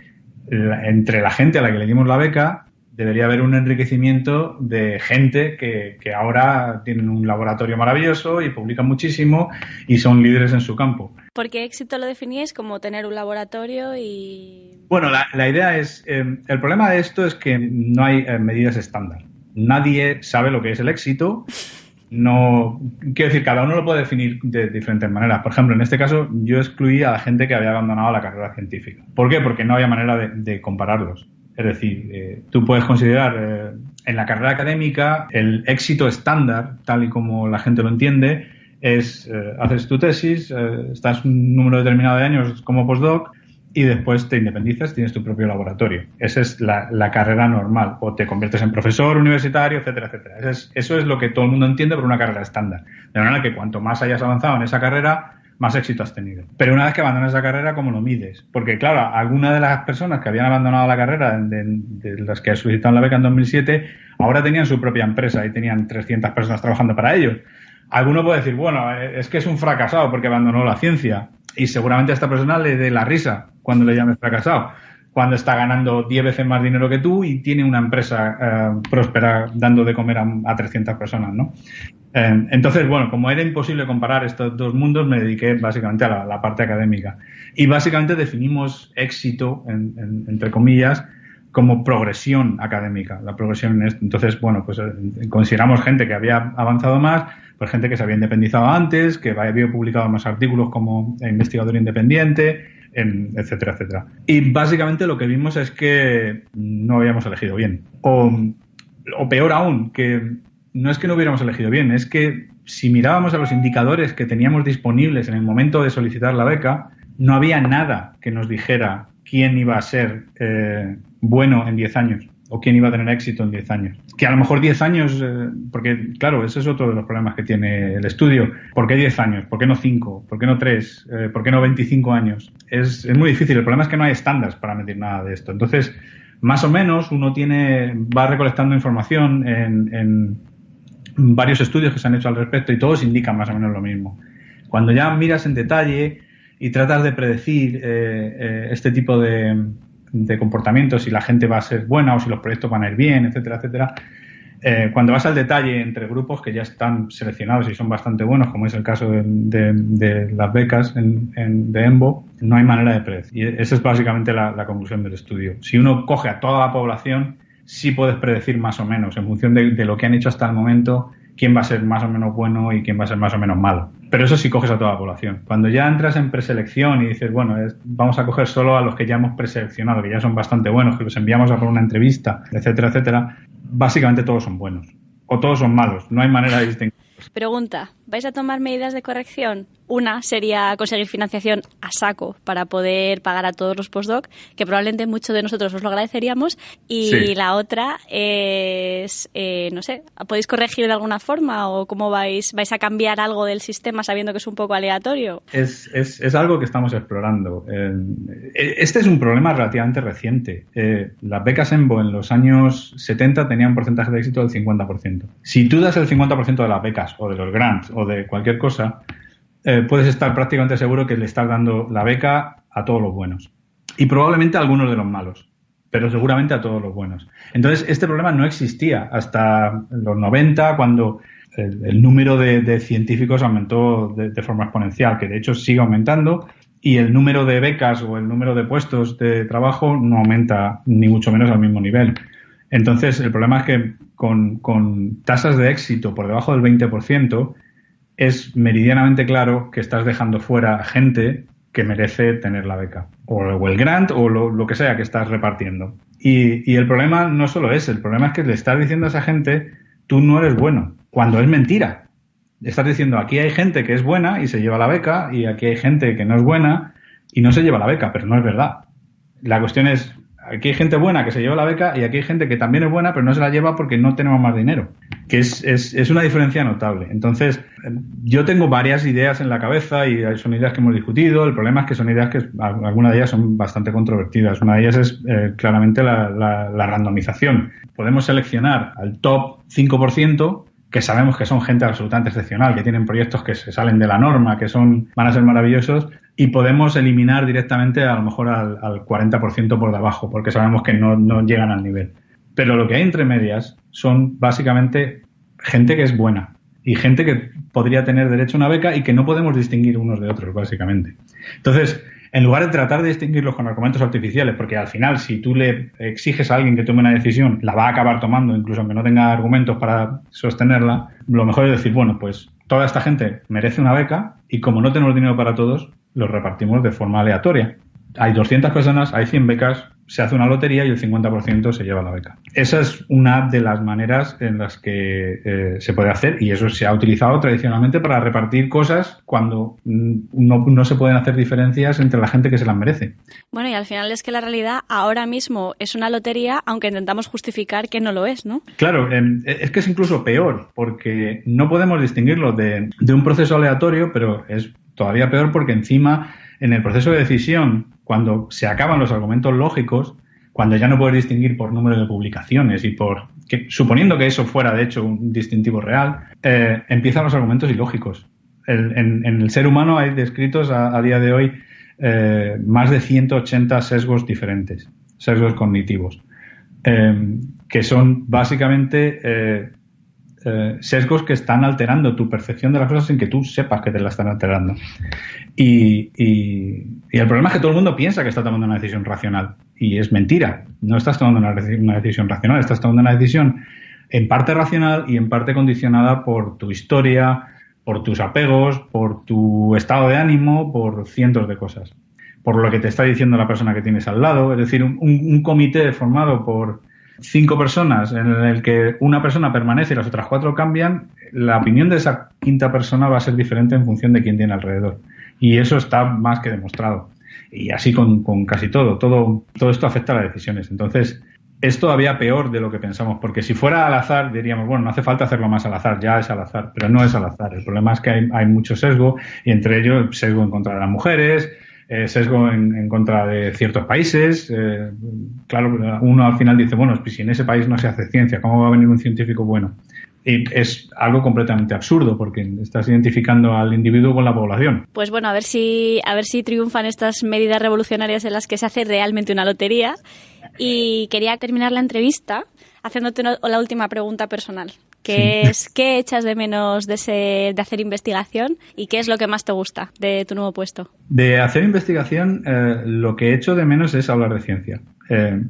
entre la gente a la que le dimos la beca debería haber un enriquecimiento de gente que ahora tienen un laboratorio maravilloso y publican muchísimo y son líderes en su campo. ¿Por qué éxito lo definíais como tener un laboratorio y...? Bueno, la idea es, el problema de esto es que no hay medidas estándar. Nadie sabe lo que es el éxito. No, quiero decir, cada uno lo puede definir de diferentes maneras. Por ejemplo, en este caso, yo excluí a la gente que había abandonado la carrera científica. ¿Por qué? Porque no había manera de compararlos. Es decir, tú puedes considerar en la carrera académica el éxito estándar, tal y como la gente lo entiende, es haces tu tesis, estás un número determinado de años como postdoc y después te independizas, tienes tu propio laboratorio. Esa es la carrera normal. O te conviertes en profesor universitario, etcétera, etcétera. Eso es lo que todo el mundo entiende por una carrera estándar. De manera que cuanto más hayas avanzado en esa carrera, más éxito has tenido. Pero una vez que abandonas esa carrera, ¿cómo lo mides? Porque, claro, algunas de las personas que habían abandonado la carrera, de las que solicitaron la beca en 2007, ahora tenían su propia empresa y tenían 300 personas trabajando para ellos. Alguno puede decir, bueno, es que es un fracasado porque abandonó la ciencia. Y seguramente a esta persona le dé la risa cuando le llames fracasado, cuando está ganando 10 veces más dinero que tú y tiene una empresa próspera dando de comer a 300 personas, ¿no? Entonces, bueno, como era imposible comparar estos dos mundos, me dediqué básicamente a la parte académica. Y básicamente definimos éxito, entre comillas, como progresión académica. La progresión es, entonces, bueno, pues consideramos gente que había avanzado más, pues gente que se había independizado antes, que había publicado más artículos como investigador independiente, etcétera, etcétera. Y básicamente lo que vimos es que no habíamos elegido bien. O peor aún, que no es que no hubiéramos elegido bien, es que si mirábamos a los indicadores que teníamos disponibles en el momento de solicitar la beca, no había nada que nos dijera quién iba a ser bueno en 10 años o quién iba a tener éxito en 10 años. Que a lo mejor 10 años, porque claro, ese es otro de los problemas que tiene el estudio. ¿Por qué 10 años? ¿Por qué no 5? ¿Por qué no 3? ¿Por qué no 25 años? Es muy difícil. El problema es que no hay estándares para medir nada de esto. Entonces, más o menos uno va recolectando información en varios estudios que se han hecho al respecto y todos indican más o menos lo mismo. Cuando ya miras en detalle y tratas de predecir este tipo de comportamientos, si la gente va a ser buena o si los proyectos van a ir bien, etcétera, etcétera, Cuando vas al detalle entre grupos que ya están seleccionados y son bastante buenos, como es el caso de las becas de EMBO, no hay manera de predecir. Y esa es básicamente la conclusión del estudio. Si uno coge a toda la población, sí puedes predecir más o menos, en función de lo que han hecho hasta el momento, quién va a ser más o menos bueno y quién va a ser más o menos malo. Pero eso sí coges a toda la población. Cuando ya entras en preselección y dices, bueno, vamos a coger solo a los que ya hemos preseleccionado, que ya son bastante buenos, que los enviamos a por una entrevista, etcétera, etcétera, básicamente todos son buenos. O todos son malos. No hay manera de distinguir. Pregunta, ¿vais a tomar medidas de corrección? Una sería conseguir financiación a saco para poder pagar a todos los postdoc, que probablemente muchos de nosotros os lo agradeceríamos. Y sí, la otra es, no sé, ¿podéis corregir de alguna forma o cómo vais a cambiar algo del sistema sabiendo que es un poco aleatorio? Es algo que estamos explorando. Este es un problema relativamente reciente. Las becas EMBO en los años 70 tenían un porcentaje de éxito del 50%. Si tú das el 50% de las becas o de los grants o de cualquier cosa, puedes estar prácticamente seguro que le estás dando la beca a todos los buenos. Y probablemente a algunos de los malos, pero seguramente a todos los buenos. Entonces, este problema no existía hasta los 90, cuando el número de científicos aumentó de forma exponencial, que de hecho sigue aumentando, y el número de becas o el número de puestos de trabajo no aumenta ni mucho menos al mismo nivel. Entonces, el problema es que con tasas de éxito por debajo del 20%, es meridianamente claro que estás dejando fuera a gente que merece tener la beca, o el grant, o lo que sea que estás repartiendo. Y el problema no solo es, el problema es que le estás diciendo a esa gente, tú no eres bueno, cuando es mentira. Le estás diciendo, aquí hay gente que es buena y se lleva la beca, y aquí hay gente que no es buena y no se lleva la beca, pero no es verdad. La cuestión es, aquí hay gente buena que se lleva la beca y aquí hay gente que también es buena pero no se la lleva porque no tenemos más dinero, que es una diferencia notable. Entonces, yo tengo varias ideas en la cabeza y son ideas que hemos discutido. El problema es que son ideas que algunas de ellas son bastante controvertidas. Una de ellas es claramente la randomización. Podemos seleccionar al top 5%, que sabemos que son gente absolutamente excepcional, que tienen proyectos que se salen de la norma, que van a ser maravillosos, y podemos eliminar directamente a lo mejor al 40% por debajo, porque sabemos que no llegan al nivel. Pero lo que hay entre medias son básicamente gente que es buena y gente que podría tener derecho a una beca y que no podemos distinguir unos de otros, básicamente. Entonces, en lugar de tratar de distinguirlos con argumentos artificiales, porque al final, si tú le exiges a alguien que tome una decisión, la va a acabar tomando, incluso aunque no tenga argumentos para sostenerla, lo mejor es decir, bueno, pues toda esta gente merece una beca y como no tenemos dinero para todos, los repartimos de forma aleatoria. Hay 200 personas, hay 100 becas, se hace una lotería y el 50% se lleva la beca. Esa es una de las maneras en las que se puede hacer, y eso se ha utilizado tradicionalmente para repartir cosas cuando no se pueden hacer diferencias entre la gente que se las merece. Bueno, y al final es que la realidad ahora mismo es una lotería, aunque intentamos justificar que no lo es, ¿no? Claro, es que es incluso peor, porque no podemos distinguirlo de un proceso aleatorio, pero es todavía peor porque encima en el proceso de decisión, cuando se acaban los argumentos lógicos, cuando ya no puedes distinguir por número de publicaciones y suponiendo que eso fuera de hecho un distintivo real, empiezan los argumentos ilógicos. En el ser humano hay descritos a día de hoy más de 180 sesgos diferentes, sesgos cognitivos, que son básicamente sesgos que están alterando tu percepción de las cosas sin que tú sepas que te la están alterando. Y el problema es que todo el mundo piensa que está tomando una decisión racional. Y es mentira. No estás tomando una decisión racional, estás tomando una decisión en parte racional y en parte condicionada por tu historia, por tus apegos, por tu estado de ánimo, por cientos de cosas. Por lo que te está diciendo la persona que tienes al lado. Es decir, un comité formado por 5 personas en el que una persona permanece y las otras 4 cambian, la opinión de esa quinta persona va a ser diferente en función de quién tiene alrededor. Y eso está más que demostrado. Y así con casi todo. Todo esto afecta a las decisiones. Entonces, es todavía peor de lo que pensamos, porque si fuera al azar, diríamos, bueno, no hace falta hacerlo más al azar, ya es al azar, pero no es al azar. El problema es que hay mucho sesgo, y entre ellos sesgo en contra de las mujeres, sesgo en contra de ciertos países. Claro, uno al final dice, bueno, si en ese país no se hace ciencia, ¿cómo va a venir un científico bueno? Y es algo completamente absurdo porque estás identificando al individuo con la población. Pues bueno, a ver si triunfan estas medidas revolucionarias en las que se hace realmente una lotería. Y quería terminar la entrevista haciéndote la última pregunta personal, que es ¿qué echas de menos de hacer investigación y qué es lo que más te gusta de tu nuevo puesto? De hacer investigación, lo que echo de menos es hablar de ciencia.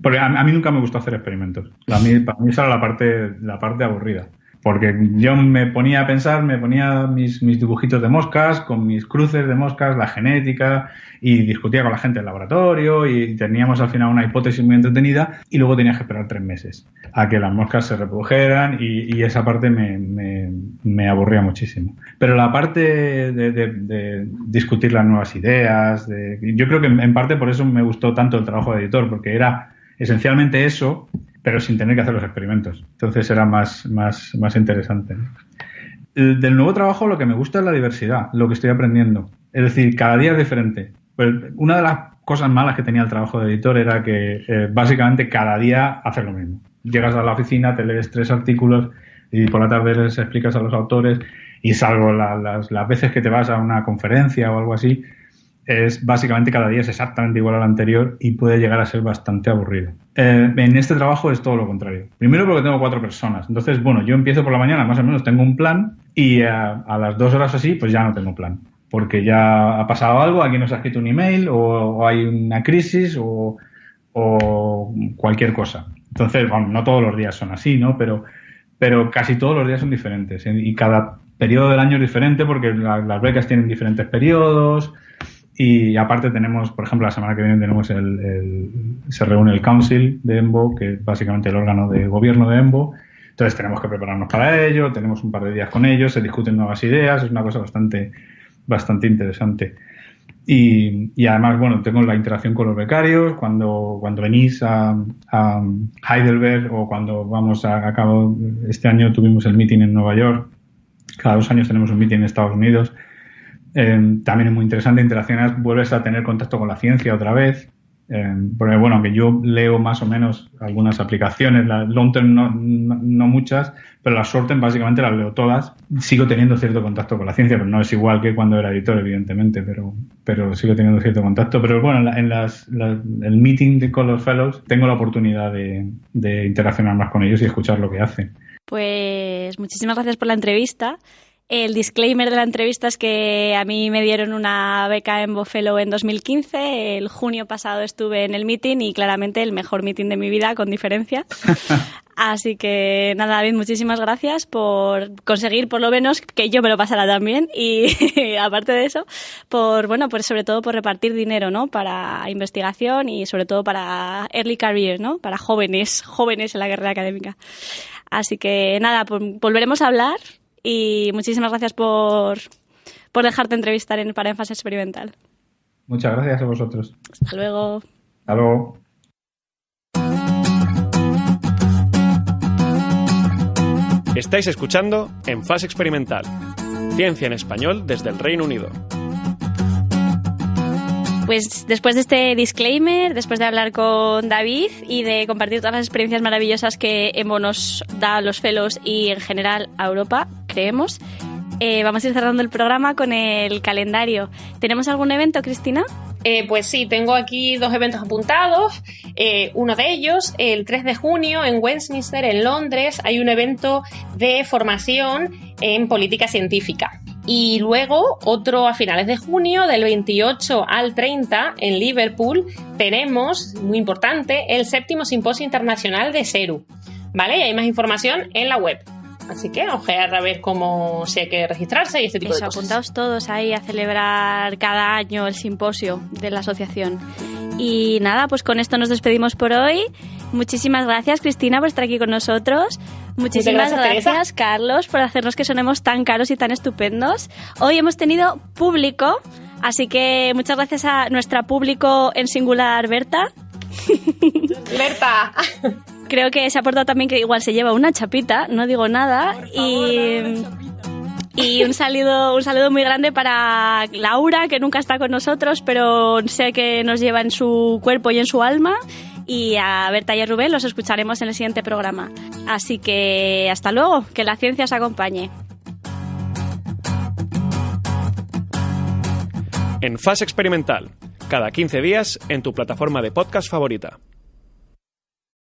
Porque a mí nunca me gustó hacer experimentos. Para mí esa era la parte aburrida. Porque yo me ponía a pensar, me ponía mis dibujitos de moscas, con mis cruces de moscas, la genética, y discutía con la gente del laboratorio, y teníamos al final una hipótesis muy entretenida, y luego tenías que esperar 3 meses a que las moscas se reprodujeran, y esa parte me aburría muchísimo. Pero la parte de discutir las nuevas ideas, yo creo que en parte por eso me gustó tanto el trabajo de editor, porque era esencialmente eso, pero sin tener que hacer los experimentos. Entonces era más interesante, ¿no? Del nuevo trabajo lo que me gusta es la diversidad, lo que estoy aprendiendo. Es decir, cada día es diferente. Pues una de las cosas malas que tenía el trabajo de editor era que básicamente cada día haces lo mismo. Llegas a la oficina, te lees 3 artículos y por la tarde les explicas a los autores, y salvo las veces que te vas a una conferencia o algo así, es básicamente cada día es exactamente igual al anterior y puede llegar a ser bastante aburrido. En este trabajo es todo lo contrario. Primero porque tengo 4 personas. Entonces, bueno, yo empiezo por la mañana, más o menos tengo un plan, y a las 2 horas así, pues ya no tengo plan. Porque ya ha pasado algo, alguien nos ha escrito un email, o hay una crisis, o cualquier cosa. Entonces, bueno, no todos los días son así, ¿no? Pero casi todos los días son diferentes. Y cada periodo del año es diferente porque las becas tienen diferentes periodos. Y aparte tenemos, por ejemplo, la semana que viene tenemos se reúne el Council de EMBO, que es básicamente el órgano de gobierno de EMBO. Entonces tenemos que prepararnos para ello, tenemos un par de días con ellos, se discuten nuevas ideas, es una cosa bastante interesante. Y además, bueno, tengo la interacción con los becarios, cuando venís a Heidelberg, o cuando vamos a cabo, este año tuvimos el meeting en Nueva York, cada 2 años tenemos un meeting en Estados Unidos. También es muy interesante, interaccionar, vuelves a tener contacto con la ciencia otra vez, porque bueno, aunque yo leo más o menos algunas aplicaciones, la long term no muchas, pero las short term básicamente las leo todas. Sigo teniendo cierto contacto con la ciencia, pero no es igual que cuando era editor, evidentemente, pero sigo teniendo cierto contacto. Pero bueno, el meeting con los fellows tengo la oportunidad de interaccionar más con ellos y escuchar lo que hacen. Pues muchísimas gracias por la entrevista. El disclaimer de la entrevista es que a mí me dieron una beca EMBO Fellow en 2015. El junio pasado estuve en el meeting y claramente el mejor meeting de mi vida, con diferencia. Así que nada, David, muchísimas gracias por conseguir por lo menos que yo me lo pasara también, y aparte de eso, pues sobre todo por repartir dinero, ¿no? Para investigación y sobre todo para early career, ¿no? Para jóvenes en la carrera académica. Así que nada, pues volveremos a hablar. Y muchísimas gracias por dejarte entrevistar para Énfasis Experimental. Muchas gracias a vosotros. Hasta luego. Hasta luego. Estáis escuchando Énfasis Experimental, ciencia en español desde el Reino Unido. Pues después de este disclaimer, después de hablar con David y de compartir todas las experiencias maravillosas que EMBO nos da a los fellows y en general a Europa, creemos, vamos a ir cerrando el programa con el calendario. ¿Tenemos algún evento, Cristina? Pues sí, tengo aquí 2 eventos apuntados. Uno de ellos, el 3 de junio en Westminster, en Londres, hay un evento de formación en política científica. Y luego otro a finales de junio, del 28 al 30, en Liverpool, tenemos, muy importante, el 7º Simposio Internacional de CERU. ¿Vale? Y hay más información en la web. Así que ojear a ver cómo si hay que registrarse y este tipo de cosas. Apuntaos todos ahí a celebrar cada año el simposio de la asociación. Y nada, pues con esto nos despedimos por hoy. Muchísimas gracias, Cristina, por estar aquí con nosotros. Muchísimas gracias, Carlos, por hacernos que sonemos tan caros y tan estupendos. Hoy hemos tenido público, así que muchas gracias a nuestra público en singular, Berta. ¡Berta! Creo que se ha aportado también que igual se lleva una chapita, no digo nada. Y un saludo muy grande para Laura, que nunca está con nosotros, pero sé que nos lleva en su cuerpo y en su alma. Y a Berta y a Rubén los escucharemos en el siguiente programa. Así que hasta luego, que la ciencia os acompañe. En Fase Experimental, cada 15 días en tu plataforma de podcast favorita.